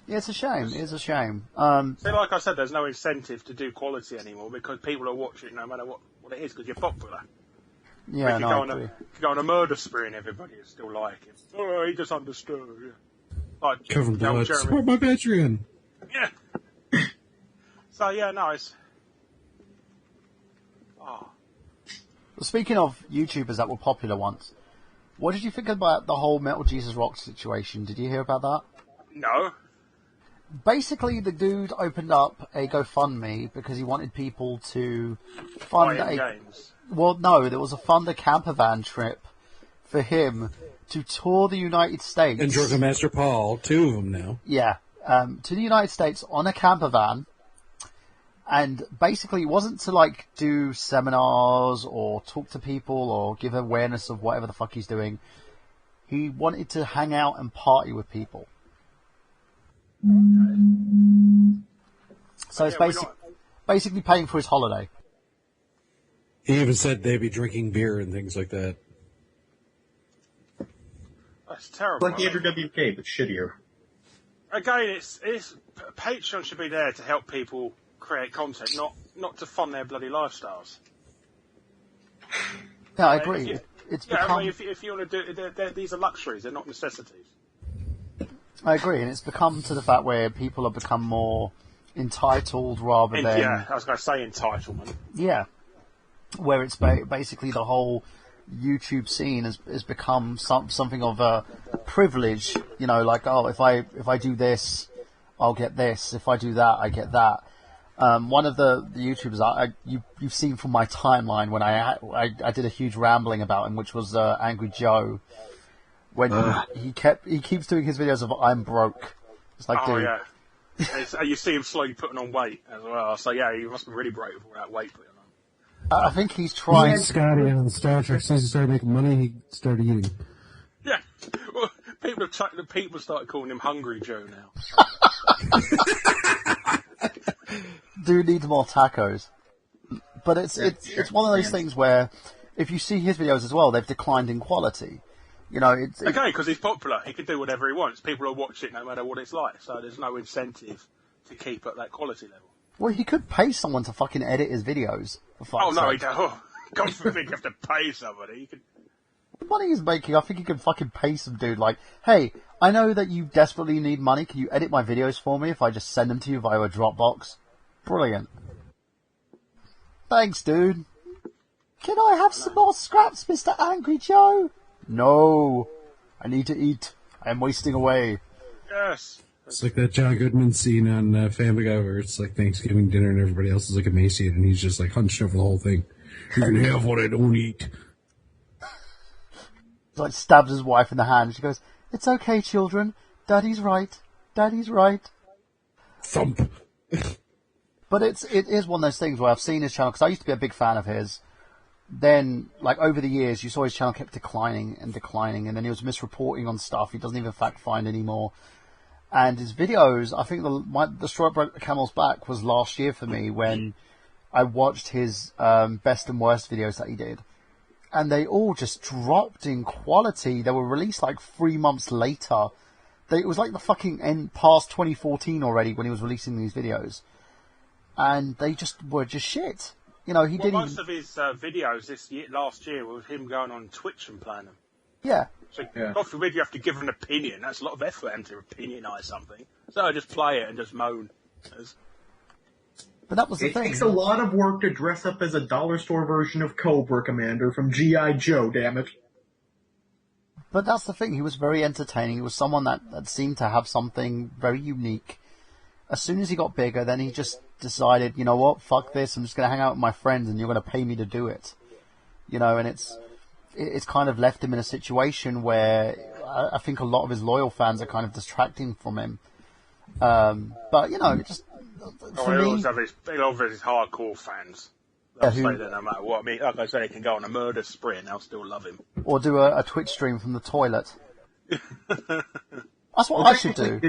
Yeah, it's a shame. It's a shame. See, like I said, there's no incentive to do quality anymore because people are watching it no matter what it is because you're popular. Yeah, if you go on a murder spree and everybody is still like him. Oh, he just understood. Yeah. Like Covered blood. Support my Patreon. Yeah. So yeah, nice. Oh. Well, speaking of YouTubers that were popular once, what did you think about the whole Metal Jesus Rock situation? Did you hear about that? No. Basically, the dude opened up a GoFundMe because he wanted people to fund games. Well, no, there was a fund a camper van trip for him to tour the United States. And Drunken Master Paul, two of them now. Yeah, to the United States on a camper van. And basically, it wasn't to do seminars or talk to people or give awareness of whatever the fuck he's doing. He wanted to hang out and party with people. Okay. So it's basically paying for his holiday. He even said they'd be drinking beer and things like that. That's terrible. Like Andrew WK, but shittier. Again, it's Patreon should be there to help people create content, not to fund their bloody lifestyles. Yeah, I agree. It's become... if you want to do these are luxuries; they're not necessities. I agree, and it's become to the fact where people have become more entitled rather than... Yeah, I was going to say entitlement. Yeah, where it's basically the whole YouTube scene has become something of a privilege. If I do this, I'll get this. If I do that, I get that. One of the YouTubers you've seen from my timeline when I did a huge rambling about him, which was Angry Joe. When he keeps doing his videos of I'm broke. It's like, dude. Yeah. You see him slowly putting on weight as well. So yeah, he must be really broke with all that weight putting on. I think he's trying. Scotty on Star Trek since he started making money, he started eating. Yeah. Well, people started calling him Hungry Joe now. Dude needs more tacos. But it's one of those things where if you see his videos as well, they've declined in quality. You know, okay, because he's popular. He can do whatever he wants. People will watch it no matter what it's like. So there's no incentive to keep at that quality level. Well, he could pay someone to fucking edit his videos. For fuck's no, sake. he don't. Oh, God forbid you have to pay somebody. You could... The money he's making, I think he could fucking pay some dude like, hey, I know that you desperately need money. Can you edit my videos for me if I just send them to you via a Dropbox? Brilliant. Thanks, dude. Can I have some more scraps, Mr. Angry Joe? No. I need to eat. I am wasting away. Yes. It's like that John Goodman scene on Family Guy where it's like Thanksgiving dinner and everybody else is like emaciated and he's just like hunched over the whole thing. You can have what I don't eat. He like stabs his wife in the hand. She goes, "It's okay, children. Daddy's right. Daddy's right." Thump. But it is one of those things where I've seen his channel, because I used to be a big fan of his. Then, like, over the years, you saw his channel kept declining, and then he was misreporting on stuff he doesn't even fact find anymore. And his videos, I think the straw that broke the camel's back was last year for me when I watched his best and worst videos that he did. And they all just dropped in quality. They were released like 3 months later. It was like the fucking end past 2014 already when he was releasing these videos. And they were just shit. You know, most of his videos last year was him going on Twitch and playing them. Yeah. So, God forbid you have to give an opinion. That's a lot of effort to opinionize something. So I just play it and just moan. But that was the thing. It takes a lot of work to dress up as a dollar store version of Cobra Commander from G.I. Joe, damn it. But that's the thing. He was very entertaining. He was someone that seemed to have something very unique. As soon as he got bigger, then he just decided, you know what, fuck this. I'm just going to hang out with my friends and you're going to pay me to do it. You know, and it's kind of left him in a situation where I think a lot of his loyal fans are kind of distracting from him. But, you know, just... He'll always have his hardcore fans. They'll say that no matter what. I mean, like I say, he can go on a murder spree and they'll still love him. Or do a Twitch stream from the toilet. That's what I should do.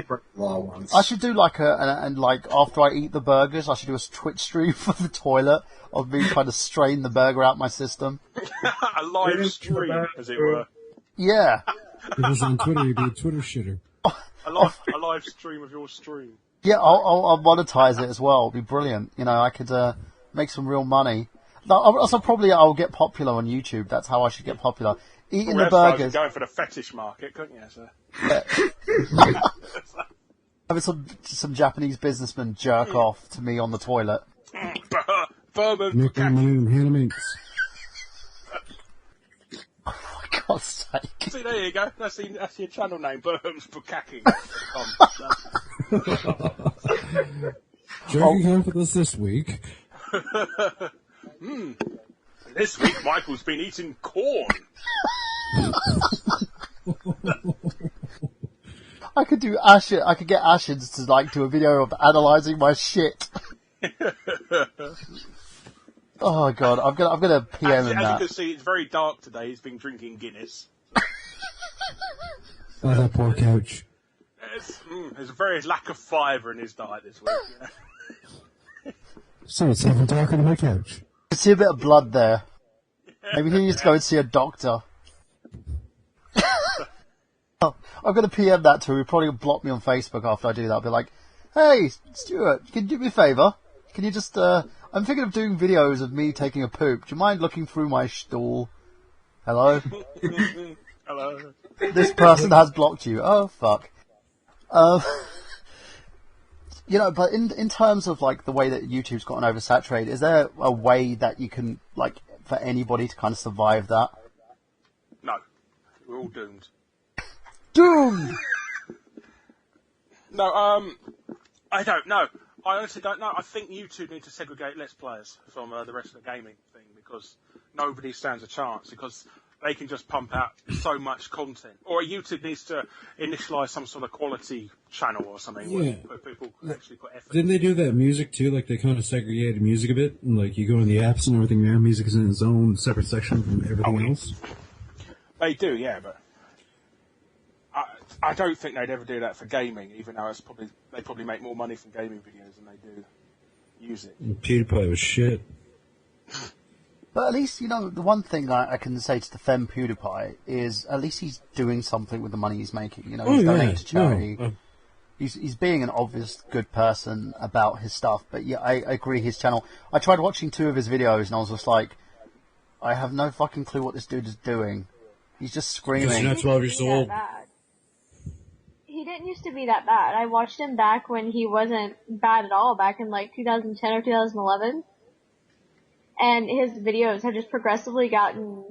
I should do like like after I eat the burgers, I should do a Twitch stream from the toilet of me trying to strain the burger out my system. A live stream, as it were. Yeah. If it was on Twitter, you'd be a Twitter shitter. A live stream of your stream. Yeah, I'll monetize it as well. It'll be brilliant. You know, I could make some real money. Also, probably I'll get popular on YouTube. That's how I should get popular. Eating the burgers. Going for the fetish market, couldn't you? So. Yeah. Having some Japanese businessman jerk off to me on the toilet. Bourbon. Oh, for God's sake. See, there you go. That's your channel name, Bourbon's Bukaki. Jerking home with us this week. This week, Michael's been eating corn. I could get Ashens to do a video of analysing my shit. Oh God, I'm gonna PM him that. As you can see, it's very dark today. He's been drinking Guinness. Oh, that poor couch. There's a very lack of fibre in his diet this week. Yeah. So it's even darker than my couch. I see a bit of blood there. Maybe he needs to go and see a doctor. I'm going to PM that to him. He'll probably block me on Facebook after I do that. I'll be like, hey, Stuart, can you do me a favour? Can you just, I'm thinking of doing videos of me taking a poop. Do you mind looking through my stool? Hello? Hello. This person has blocked you. Oh, fuck. You know, but in terms of, like, the way that YouTube's gotten oversaturated, is there a way that you can, like, for anybody to kind of survive that? No. We're all doomed. Doomed! No, I don't know. I honestly don't know. I think YouTube need to segregate Let's Players from the rest of the gaming thing because nobody stands a chance because they can just pump out so much content. Or YouTube needs to initialise some sort of quality channel or something where people can actually put effort. Didn't they do that music too? Like they kind of segregated music a bit? And like you go in the apps and everything now, music is in its own separate section from everything else? They do, yeah, but I don't think they'd ever do that for gaming, even though they probably make more money from gaming videos than they do music. And PewDiePie was shit. But at least, you know, the one thing I can say to defend PewDiePie is at least he's doing something with the money he's making. You know, he's donating to charity. No. He's being an obvious good person about his stuff. But yeah, I agree, his channel... I tried watching 2 of his videos and I was just like, I have no fucking clue what this dude is doing. He's just screaming. Because you're not 12 years old. He didn't used to be that bad. I watched him back when he wasn't bad at all, back in like 2010 or 2011. And his videos have just progressively gotten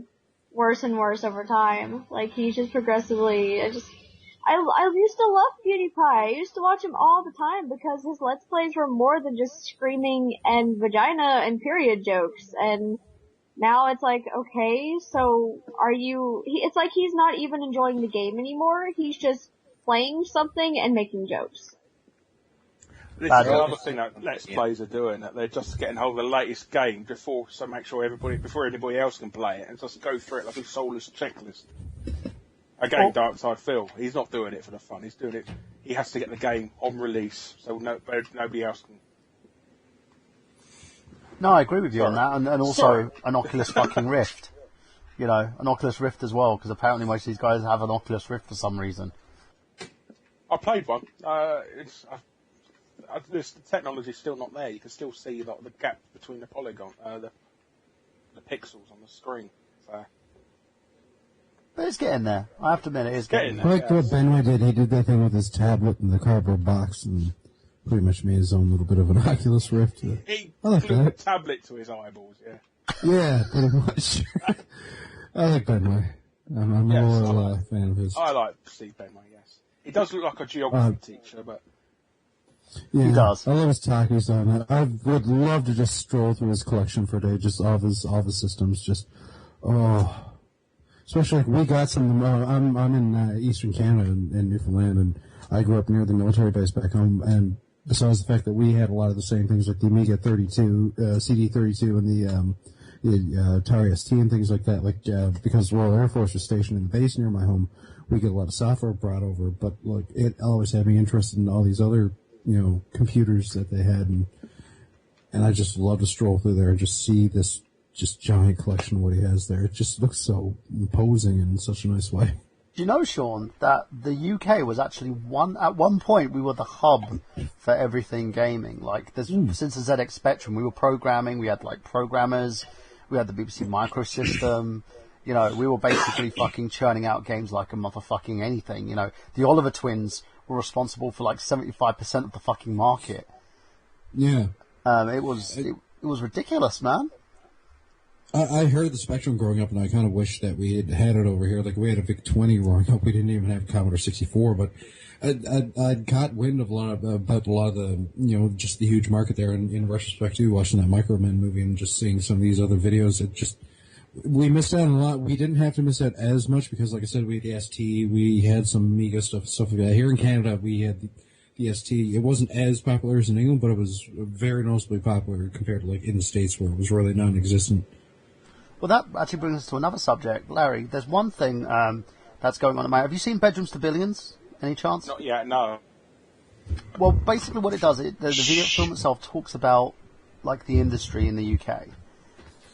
worse and worse over time. Like, he's just progressively, I used to love PewDiePie. I used to watch him all the time because his Let's Plays were more than just screaming and vagina and period jokes. And now it's like, okay, so it's like he's not even enjoying the game anymore. He's just playing something and making jokes. This is another thing that Let's Plays are doing, that they're just getting hold of the latest game before anybody else can play it, and just go through it like a soulless checklist. Again, Dark Side Phil, he's not doing it for the fun. He's doing it. He has to get the game on release, so nobody else can. No, I agree with you on that, and also an Oculus fucking Rift. You know, an Oculus Rift as well, because apparently most of these guys have an Oculus Rift for some reason. I played one. The technology's still not there. You can still see the gap between the polygon, the pixels on the screen. So. But it's getting there. I have to admit, it is getting there. Like what Benway did, he did that thing with his tablet in the cardboard box and pretty much made his own little bit of an Oculus Rift. He like glued a that. tablet to his eyeballs, yeah. Yeah, pretty much. I like Benway. I'm a loyal fan of his. I like Steve Benway, yes. He does look like a geography teacher, but... Yeah, he does. I love his talk he's on. I would love to just stroll through his collection for a day, just all of his systems. Just, especially like we got some. I'm in Eastern Canada in Newfoundland, and I grew up near the military base back home. And besides the fact that we had a lot of the same things, like the Amiga 32, CD32, and the Atari ST and things like that, because the Royal Air Force was stationed in the base near my home, we get a lot of software brought over. But like, it always had me interested in all these other, computers that they had, and I just love to stroll through there and just see this just giant collection of what he has there. It just looks so imposing in such a nice way. Do you know, Sean, that the UK was actually at one point we were the hub for everything gaming. Like, since the ZX Spectrum, we were programming. We had like programmers. We had the BBC Microsystem. We were basically fucking churning out games like a motherfucking anything. The Oliver Twins were responsible for like 75% of the fucking market. Yeah. It was ridiculous, man. I heard the Spectrum growing up, and I kind of wish that we had it over here. Like, we had a VIC-20 growing up. We didn't even have a Commodore 64, but I'd caught wind of about a lot of the, just the huge market there. And in retrospect, too, watching that Microman movie and just seeing some of these other videos, we missed out on a lot. We didn't have to miss out as much because, like I said, we had the ST, we had some Amiga stuff like that. Here in Canada, we had the ST. It wasn't as popular as in England, but it was very noticeably popular compared to, like, in the States where it was really non-existent. Well, that actually brings us to another subject. Larry, there's one thing that's going on at my... Have you seen Bedrooms to Billions? Any chance? Not yet, no. Well, basically what it does, the video film itself talks about, like, the industry in the UK.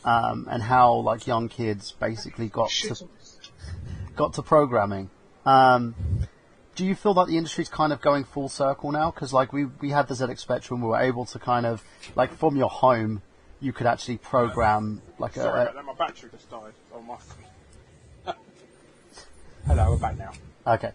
And how, like, young kids basically got to programming. Do you feel that the industry's kind of going full circle now? Because, like, we had the ZX Spectrum, we were able to kind of, like, from your home, you could actually program, like, Sorry, my battery just died on my phone. Hello, we're back now. Okay.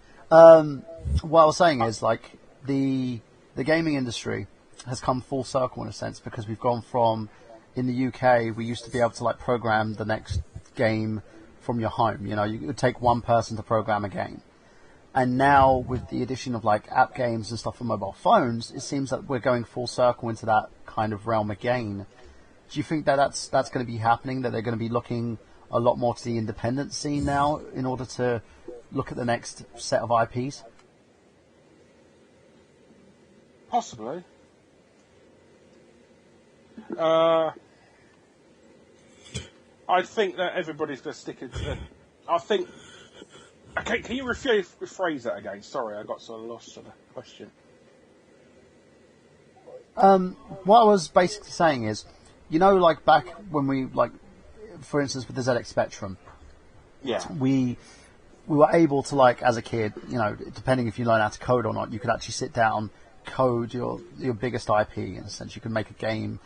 What I was saying is, like, the gaming industry has come full circle in a sense, because we've gone from... In the UK, we used to be able to like program the next game from your home. You would take one person to program a game. And now with the addition of like app games and stuff for mobile phones, it seems that we're going full circle into that kind of realm again. Do you think that that's going to be happening, that they're going to be looking a lot more to the independent scene now in order to look at the next set of IPs? Possibly. I think that everybody's going to stick into... I think... Okay, can you rephrase that again? Sorry, I got sort of lost on the question. What I was basically saying is, like back when we, like, for instance, with the ZX Spectrum, Yeah. we were able to, like, as a kid, you know, depending if you learn how to code or not, you could actually sit down, code your biggest IP. In a sense, you could make a game,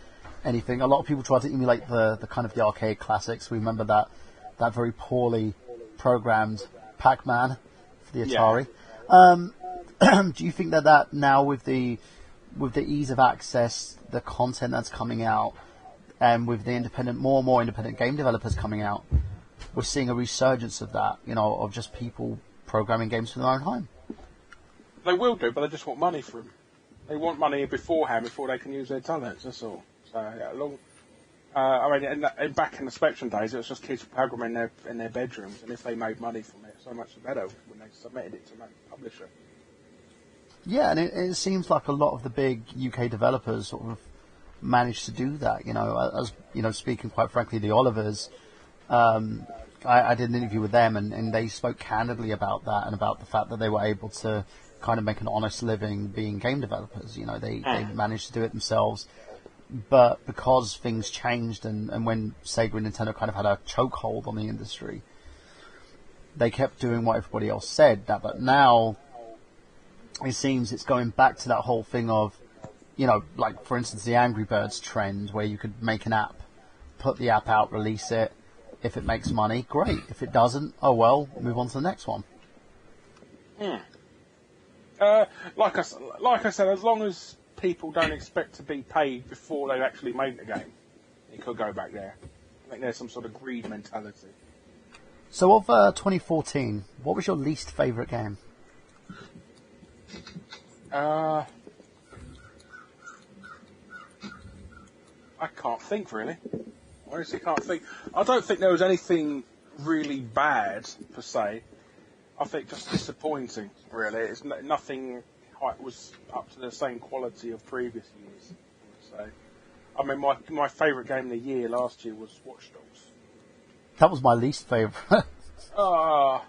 anything. A lot of people try to emulate the kind of the arcade classics. We remember that very poorly programmed Pac-Man for the Atari. Do you think that now with the ease of access, the content that's coming out, and with the more and more independent game developers coming out, we're seeing a resurgence of that, you know, of just people programming games for their own home? They will do, but they just want money from them. They want money beforehand before they can use their talents, that's all. So, I mean, back in the Spectrum days, it was just kids programming in their bedrooms, and if they made money from it, so much the better when they submitted it to the publisher. Yeah, and it seems like a lot of the big UK developers sort of managed to do that, you know, as, you know, speaking quite frankly, the Olivers, I did an interview with them, and they spoke candidly about that and about the fact that they were able to kind of make an honest living being game developers. You know, they managed to do it themselves, but because things changed and when Sega and Nintendo kind of had a chokehold on the industry, they kept doing what everybody else said. But now it seems it's going back to that whole thing of, you know, like, for instance, the Angry Birds trend where you could make an app, put the app out, release it. If it makes money, great. If it doesn't, oh well, move on to the next one. Like I said, as long as people don't expect to be paid before they've actually made the game, it could go back there. I think there's some sort of greed mentality. So of 2014, what was your least favourite game? I can't think, really. I honestly can't think. I don't think there was anything really bad, per se. I think just disappointing, really. It's nothing was up to the same quality of previous years, I would say. I mean, my favourite game of the year last year was Watch Dogs. That was my least favourite. Ah.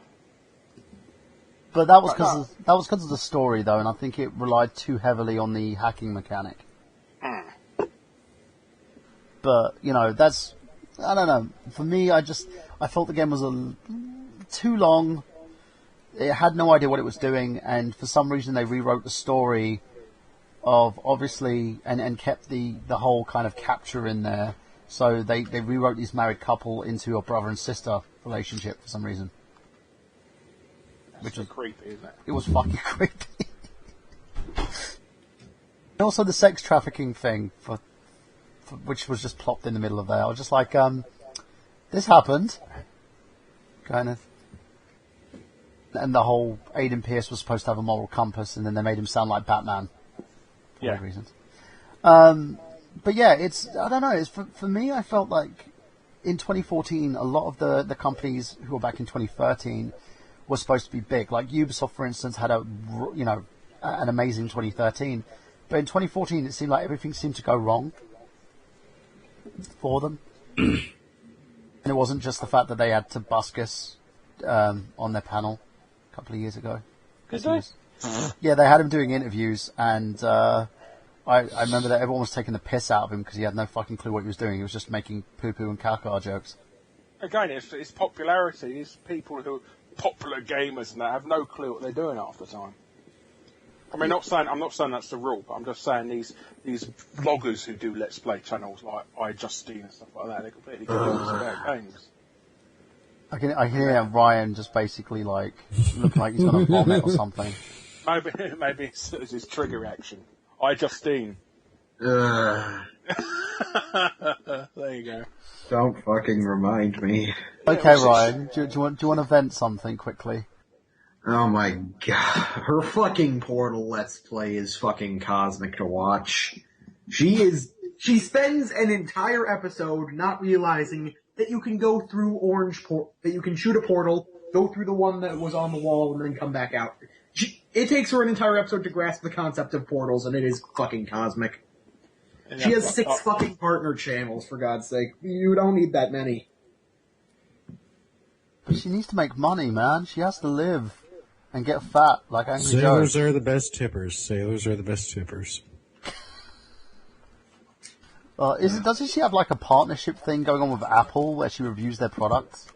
But that was because of the story, though, and I think it relied too heavily on the hacking mechanic. But, you know, that's, I don't know. For me, I felt the game was too long. It had no idea what it was doing, and for some reason they rewrote the story of, obviously, and kept the whole kind of capture in there. So they rewrote this married couple into a brother and sister relationship for some reason. Which was creepy, isn't it? It was fucking creepy. And also the sex trafficking thing, which was just plopped in the middle of there. I was just like, this happened. Kind of. And the whole Aiden Pierce was supposed to have a moral compass, and then they made him sound like Batman. For weird reasons. But yeah, I don't know, for me, I felt like in 2014, a lot of the companies who were back in 2013 were supposed to be big. Like Ubisoft, for instance, had an amazing 2013. But in 2014, it seemed like everything seemed to go wrong for them. And it wasn't just the fact that they had to Buskus on their panel a couple of years ago. Did they? Yeah, they had him doing interviews, and I remember that everyone was taking the piss out of him because he had no fucking clue what he was doing. He was just making poo-poo and caca jokes. Again, it's popularity. These people who are popular gamers and that have no clue what they're doing half the time. I mean, I'm not saying that's the rule, but I'm just saying these vloggers who do Let's Play channels like iJustine and stuff like that, they're completely clueless about games. I can hear Ryan just basically like looking like he's going to vomit or something. Maybe it's his trigger reaction. iJustine. There you go. Don't fucking remind me. Okay, Ryan, do you want to vent something quickly? Oh my god. Her fucking Portal Let's Play is fucking cosmic to watch. She spends an entire episode not realizing that you can go through that you can shoot a portal, go through the one that was on the wall, and then come back out. It takes her an entire episode to grasp the concept of portals, and it is fucking cosmic. She has 6 fucking partner channels, for God's sake. You don't need that many. But she needs to make money, man. She has to live and get fat like Angry Joe. Sailors are the best tippers. Sailors are the best tippers. Doesn't she have like a partnership thing going on with Apple where she reviews their products?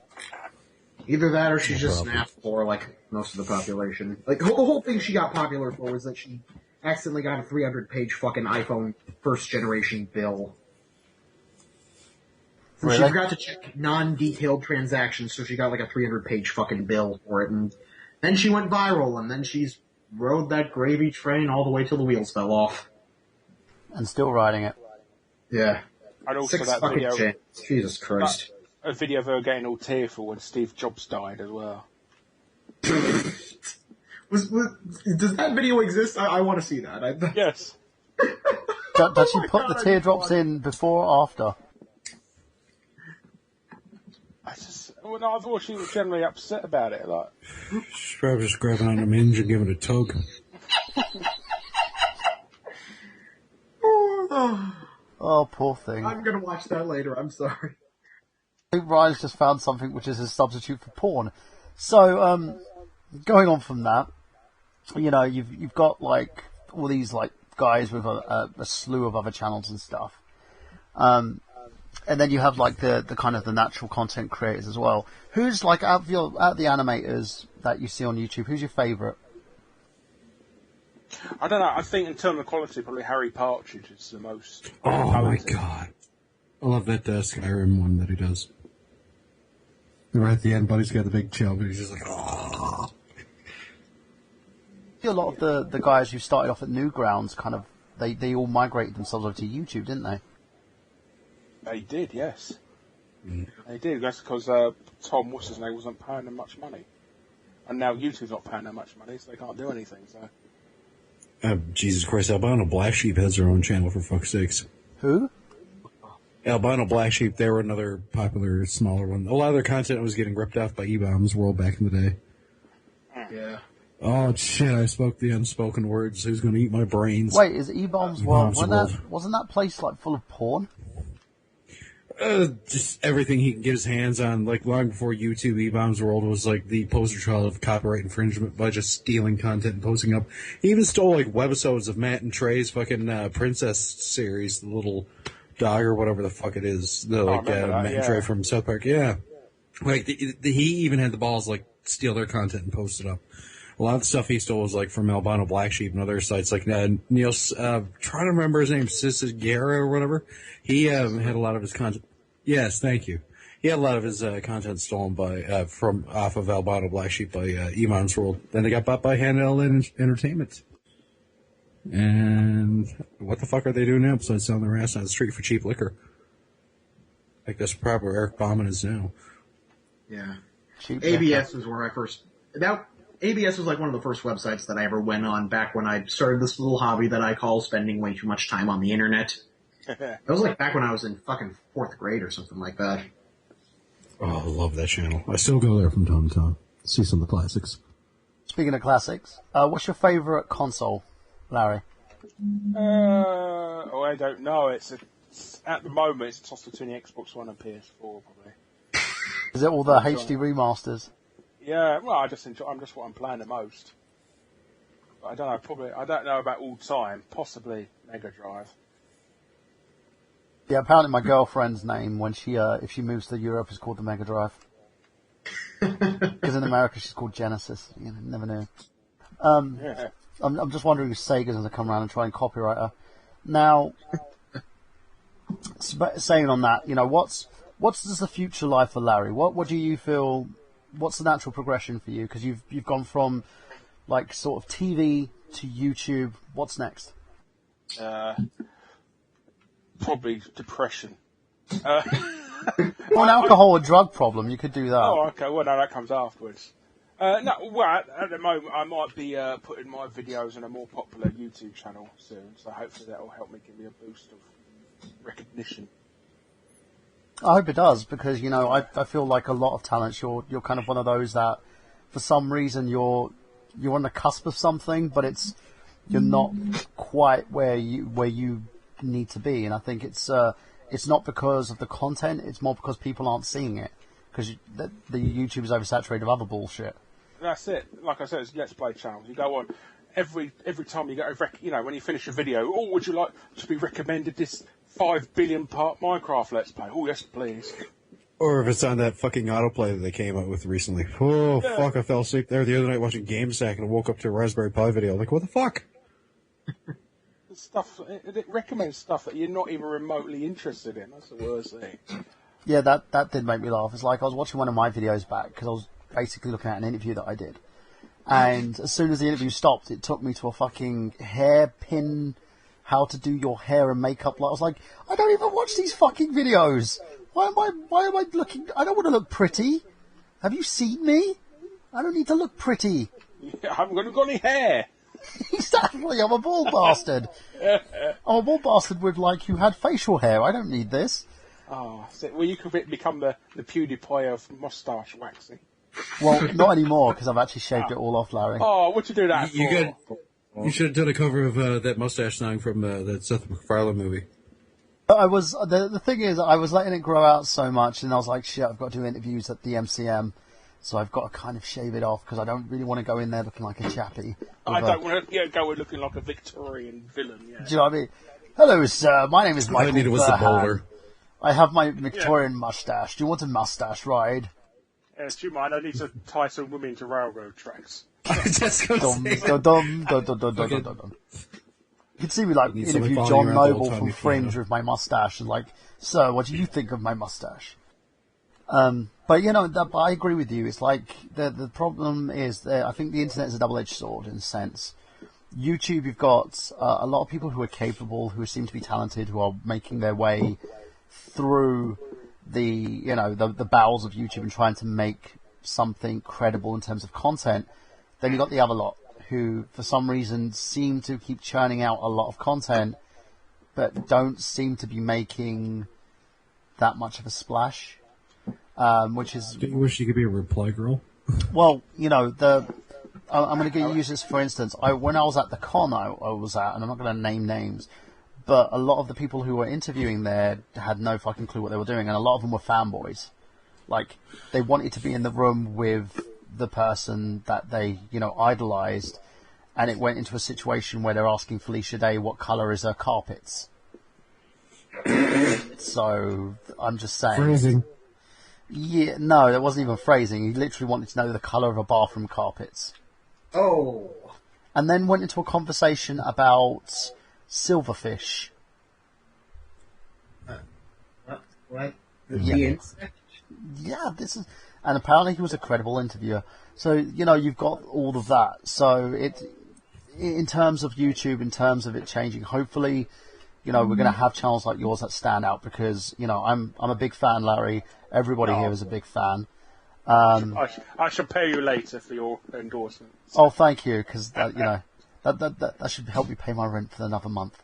Either that or she's just snapped for, like, most of the population. Like, the whole thing she got popular for was that she accidentally got a 300-page fucking iPhone first-generation bill. So Really? she forgot to check non-detailed transactions, so she got, like, a 300-page fucking bill for it, and then she went viral, and then she's rode that gravy train all the way till the wheels fell off. And still riding it. Yeah. And also 6 that fucking video, chance. Jesus Christ. a video of her getting all tearful when Steve Jobs died as well. Does that video exist? I want to see that. Yes. Does she my put God, the I teardrops thought- in before or after? I thought she was generally upset about it. Like, She's probably just grabbing on a minge and giving it a tug. Oh, poor thing. I'm gonna watch that later. I'm sorry. I think Ryan's just found something which is a substitute for porn. So, going on from that, you know, you've got like all these like guys with a slew of other channels and stuff. And then you have like the kind of the natural content creators as well. Who's like out of the animators that you see on YouTube? Who's your favourite? I don't know. I think in terms of quality, probably Harry Partridge is the most. Oh my talented. god. I love that Skyrim one that he does. Right at the end, Buddy's got the big chill, but he's just like, oh. A lot of the guys who started off at Newgrounds kind of they all migrated themselves over to YouTube, didn't they? They did, yes. They did. That's because Tom, what's his name, wasn't paying them much money, and now YouTube's not paying them much money, so they can't do anything. So. Jesus Christ, Albino Black Sheep has their own channel, for fuck's sakes. Who? Albino Black Sheep, they were another popular, smaller one. A lot of their content was getting ripped off by E-Bombs World back in the day. Yeah. Oh, shit, I spoke the unspoken words. Who's going to eat my brains? Wait, is it E-Bombs World? E-Bombs Wasn't that place like full of porn? Just everything he can get his hands on. Like, long before YouTube, E-Bombs World was like the poster child of copyright infringement by just stealing content and posting up. He even stole like webisodes of Matt and Trey's fucking Princess series, the little dog or whatever the fuck it is. The like Matt and Trey from South Park. Yeah, like he even had the balls like steal their content and post it up. A lot of the stuff he stole was like from Albino Black Sheep and other sites like Neil's. Trying to remember his name, Sisagara or whatever. He had a lot of his content. Yes, thank you. He had a lot of his content stolen by from off of Albino Black Sheep by Emon's World. Then they got bought by Handheld Entertainment. And what the fuck are they doing now besides selling their ass on the street for cheap liquor? Like that's proper Eric Bauman is now. Yeah. Cheap ABS was where I first. ABS was like one of the first websites that I ever went on back when I started this little hobby that I call spending way too much time on the internet. That was like back when I was in fucking 4th grade or something like that. Oh, I love that channel. I still go there from time to time. See some of the classics. Speaking of classics, what's your favourite console, Larry? I don't know. At the moment, it's a toss between the Xbox One and PS4, probably. Is it all the HD remasters? Yeah, well, I'm just what I'm playing the most. But I don't know. I don't know about all time. Possibly Mega Drive. Yeah, apparently my girlfriend's name when she if she moves to Europe is called the Mega Drive. Because in America she's called Genesis. You know, never knew. Yeah. I'm just wondering if Sega's going to come around and try and copyright her. Now, saying on that, you know, what's the future life for Larry? What do you feel? What's the natural progression for you? Because you've gone from like sort of TV to YouTube. What's next? Probably depression. Or an alcohol or drug problem. You could do that. Oh, okay. Well, no, that comes afterwards. No, well, at the moment, I might be putting my videos on a more popular YouTube channel soon, so hopefully that will help me give me a boost of recognition. I hope it does, because, you know, I feel like a lot of talents, you're kind of one of those that, for some reason, you're on the cusp of something, but you're not quite where you need to be, and I think it's not because of the content, it's more because people aren't seeing it, because the YouTube is oversaturated with other bullshit. That's it. Like I said, it's Let's Play channels. You go on every time you go, when you finish a video, would you like to be recommended this 5 billion part Minecraft Let's Play. Oh, yes, please. Or if it's on that fucking autoplay that they came out with recently. Oh, fuck, I fell asleep there the other night watching GameSack and I woke up to a Raspberry Pi video. Like, what the fuck? Stuff, it recommends stuff that you're not even remotely interested in. That's the worst thing. Yeah, that did make me laugh. It's like I was watching one of my videos back because I was basically looking at an interview that I did. And as soon as the interview stopped, it took me to a fucking hairpin, how to do your hair and makeup. I was like, I don't even watch these fucking videos. Why am I looking? I don't want to look pretty. Have you seen me? I don't need to look pretty. Yeah, I haven't got any hair. Exactly, I'm a bald bastard. I'm a bald bastard with, like, you had facial hair. I don't need this. Oh, so, well, you could become the PewDiePie of moustache waxing. Well, not anymore, because I've actually shaved it all off, Larry. Oh, what'd you do that for? You should have done a cover of that mustache song from that Seth MacFarlane movie. I was the thing is, I was letting it grow out so much, and I was like, shit, I've got to do interviews at the MCM, so I've got to kind of shave it off because I don't really want to go in there looking like a chappie. I don't want to go in looking like a Victorian villain. Yeah. Do you know what I mean? Hello, sir. My name is Michael. All I needed was the boulder. I have my Victorian mustache. Do you want a mustache ride? Do you mind? I need to tie some women to railroad tracks. Just go Dum, say dum, dum, dum, dum, dum, dum, dum, dum. You can see me like Need interview somebody John following you around the Noble whole time from you Fringe piano. with my mustache and like, sir, what do you think of my mustache? But you know, but I agree with you. It's like the problem is that I think the internet is a double-edged sword in a sense. YouTube, you've got a lot of people who are capable, who seem to be talented, who are making their way through the bowels of YouTube and trying to make something credible in terms of content. Then you've got the other lot who, for some reason, seem to keep churning out a lot of content, but don't seem to be making that much of a splash. Which is, Do you wish you could be a reply girl? well, you know, I'm going to use this for instance. When I was at the con I was at, and I'm not going to name names, but a lot of the people who were interviewing there had no fucking clue what they were doing, and a lot of them were fanboys. Like, they wanted to be in the room with the person that they, idolized, and it went into a situation where they're asking Felicia Day what color is her carpets. So, I'm just saying. Phrasing. Yeah, no, that wasn't even phrasing. He literally wanted to know the colour of a bathroom carpets. Oh. And then went into a conversation about silverfish. What? Yeah. Yeah, this is... And apparently he was a credible interviewer. So, you've got all of that. So, in terms of YouTube, in terms of it changing, hopefully, we're going to have channels like yours that stand out because, I'm a big fan, Larry. Everybody here is a big fan. I shall pay you later for your endorsement. Oh, thank you, because that should help me pay my rent for another month.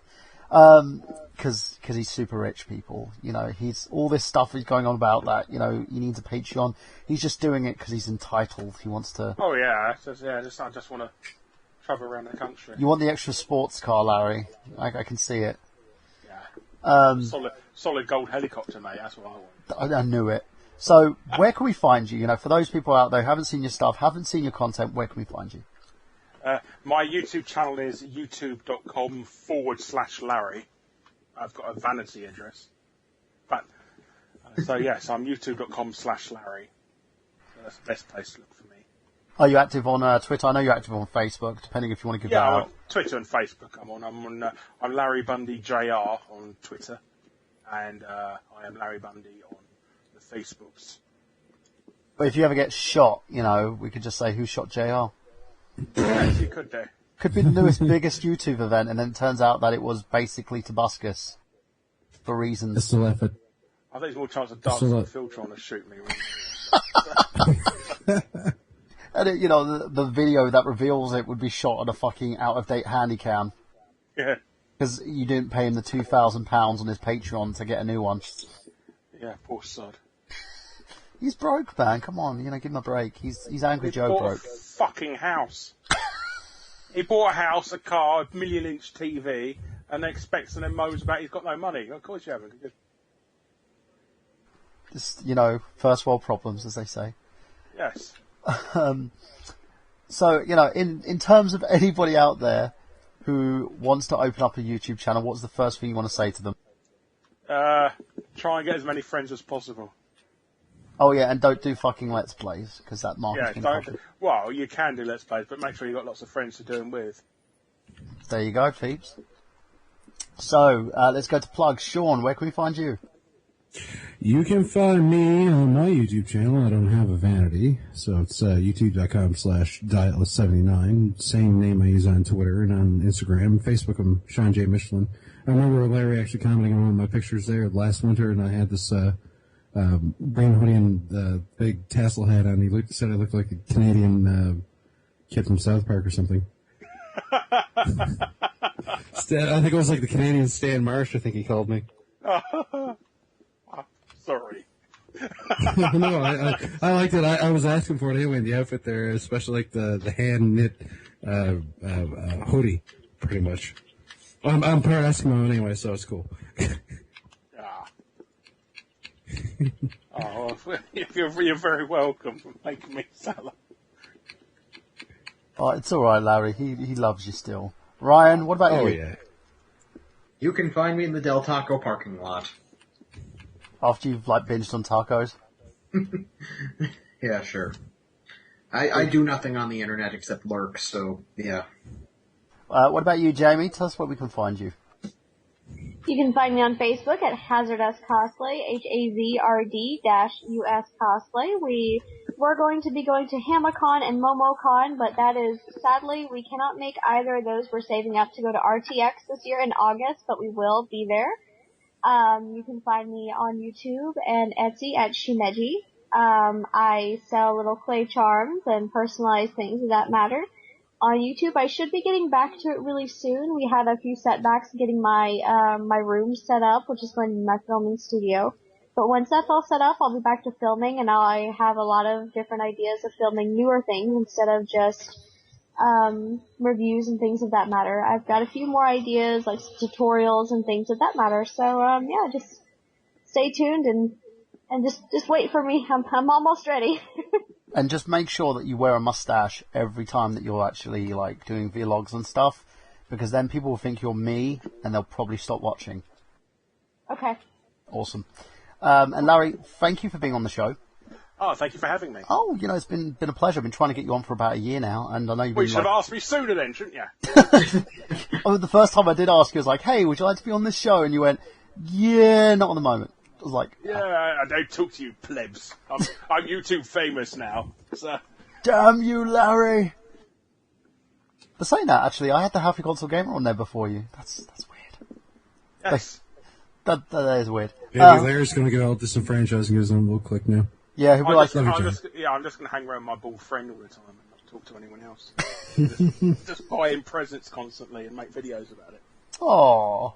Because he's super rich, people. He's all this stuff is going on about that. He needs a Patreon. He's just doing it because he's entitled. He wants to. Oh yeah, I just want to travel around the country. You want the extra sports car, Larry? I can see it. Yeah. Solid gold helicopter, mate. That's what I want. I knew it. So, where can we find you? For those people out there who haven't seen your stuff, haven't seen your content, where can we find you? My YouTube channel is youtube.com/Larry. I've got a vanity address. But, so yes, I'm youtube.com/Larry. That's the best place to look for me. Are you active on Twitter? I know you're active on Facebook, depending if you want to give that I'm out. on Twitter and Facebook. I'm Larry Bundy JR on Twitter. And I am Larry Bundy on the Facebooks. But if you ever get shot, we could just say, who shot JR? Yes, you could do. Could be the newest, biggest YouTube event, and then it turns out that it was basically Tobuscus. For I reasons. still laugh at. I think there's more chance of Dark So, Phil trying to shoot me. And the video that reveals it would be shot on a fucking out-of-date handycam. Yeah. Because you didn't pay him the £2,000 on his Patreon to get a new one. Yeah, poor sod. He's broke, man. Come on, give him a break. He's Angry He Joe bought broke. a fucking house. He bought a house, a car, a million-inch TV, and then expects and then moans about he's got no money. Of course you haven't. Just, first world problems, as they say. Yes. So, in terms of anybody out there who wants to open up a YouTube channel, what's the first thing you want to say to them? Try and get as many friends as possible. Oh yeah, and don't do fucking Let's Plays, because that Yeah, market's been don't. covered. Well, you can do Let's Plays, but make sure you've got lots of friends to do them with. There you go, peeps. So, let's go to plugs. Sean, where can we find you? You can find me on my YouTube channel. I don't have a vanity, so it's youtube.com/Dietless79. Same name I use on Twitter and on Instagram. Facebook, I'm Sean J. Michelin. I remember Larry actually commenting on one of my pictures there last winter, and I had this green hoodie and big tassel hat on. He said I looked like a Canadian kid from South Park or something. I think it was like the Canadian Stan Marsh, I think he called me. Sorry. No, I liked it. I was asking for it anyway in the outfit there, especially like the hand knit hoodie, pretty much. I'm part Eskimo anyway, so it's cool. Oh, you're very welcome for making me salad. Oh, it's alright, Larry. He loves you still. Ryan, what about you? Oh, yeah. You can find me in the Del Taco parking lot. After you've, binged on tacos? Yeah, sure. I do nothing on the internet except lurk, so, yeah. What about you, Jamie? Tell us where we can find you. You can find me on Facebook at Hazardous Cosplay, HAZRD-US Cosplay. We're going to be going to HamaCon and MomoCon, but that is, sadly, we cannot make either of those. We're saving up to go to RTX this year in August, but we will be there. You can find me on YouTube and Etsy at Shimeji. I sell little clay charms and personalized things of that matter. On YouTube, I should be getting back to it really soon. We had a few setbacks getting my room set up, which is going to be my filming studio. But once that's all set up, I'll be back to filming, and I have a lot of different ideas of filming newer things instead of just reviews and things of that matter. I've got a few more ideas, like tutorials and things of that matter. So yeah, just stay tuned and just wait for me. I'm almost ready. And just make sure that you wear a mustache every time that you're actually doing vlogs and stuff, because then people will think you're me and they'll probably stop watching. Okay. Awesome. And Larry, thank you for being on the show. Oh, thank you for having me. Oh, it's been a pleasure. I've been trying to get you on for about a year now, and I know you've Well, been you should have asked me sooner then, shouldn't you? Oh, the first time I did ask you, I was like, hey, would you like to be on this show? And you went, yeah, not at the moment. I was like, Yeah, I don't talk to you plebs. I'm YouTube famous now. So. damn you, Larry. But saying that, actually, I had the Happy Console Gamer on there before you. That's weird. Yes. That is weird. Maybe Larry's going to get all disenfranchised and get his own little click now. Yeah, he'll be like, I'm just going to hang around my bald friend all the time and not talk to anyone else. just buy him presents constantly and make videos about it. oh,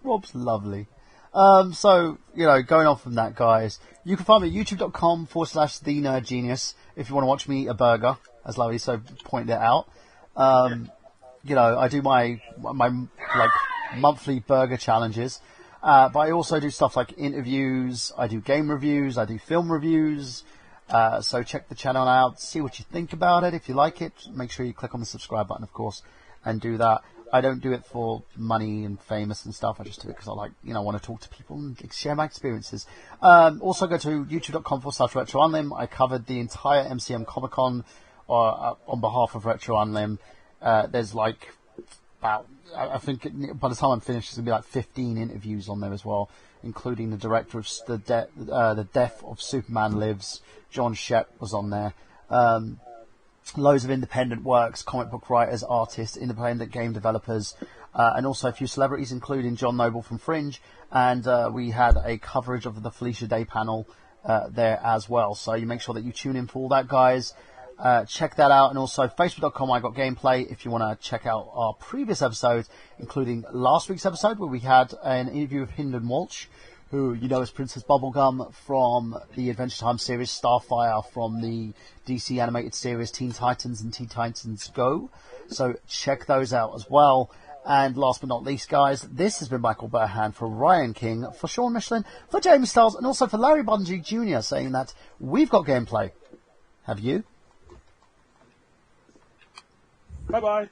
Rob's lovely. So, going on from that, guys, you can find me at youtube.com/TheNerdGenius if you want to watch me eat a burger, as Larry so pointed it out. I do my monthly burger challenges, but I also do stuff like interviews, I do game reviews, I do film reviews, so check the channel out, see what you think about it. If you like it, make sure you click on the subscribe button, of course, and do that. I don't do it for money and famous and stuff. I just do it because I want to talk to people and share my experiences. Also go to youtube.com/RetroUnlim. I covered the entire MCM Comic Con on behalf of Retro Unlim. There's I think by the time I'm finished, there's going to be 15 interviews on there as well, including the director of the Death of Superman Lives. John Shep was on there. Loads of independent works, comic book writers, artists, independent game developers, and also a few celebrities, including John Noble from Fringe. And we had a coverage of the Felicia Day panel there as well. So you make sure that you tune in for all that, guys. Check that out. And also facebook.com, I got gameplay if you want to check out our previous episodes, including last week's episode where we had an interview with Hyndon Walsh, who is Princess Bubblegum from the Adventure Time series, Starfire from the DC animated series Teen Titans and Teen Titans Go. So check those out as well. And last but not least, guys, this has been Michael Burhan for Ryan King, for Sean Michelin, for Jamie Stiles, and also for Larry Bundy Jr. saying that we've got gameplay. Have you? Bye-bye.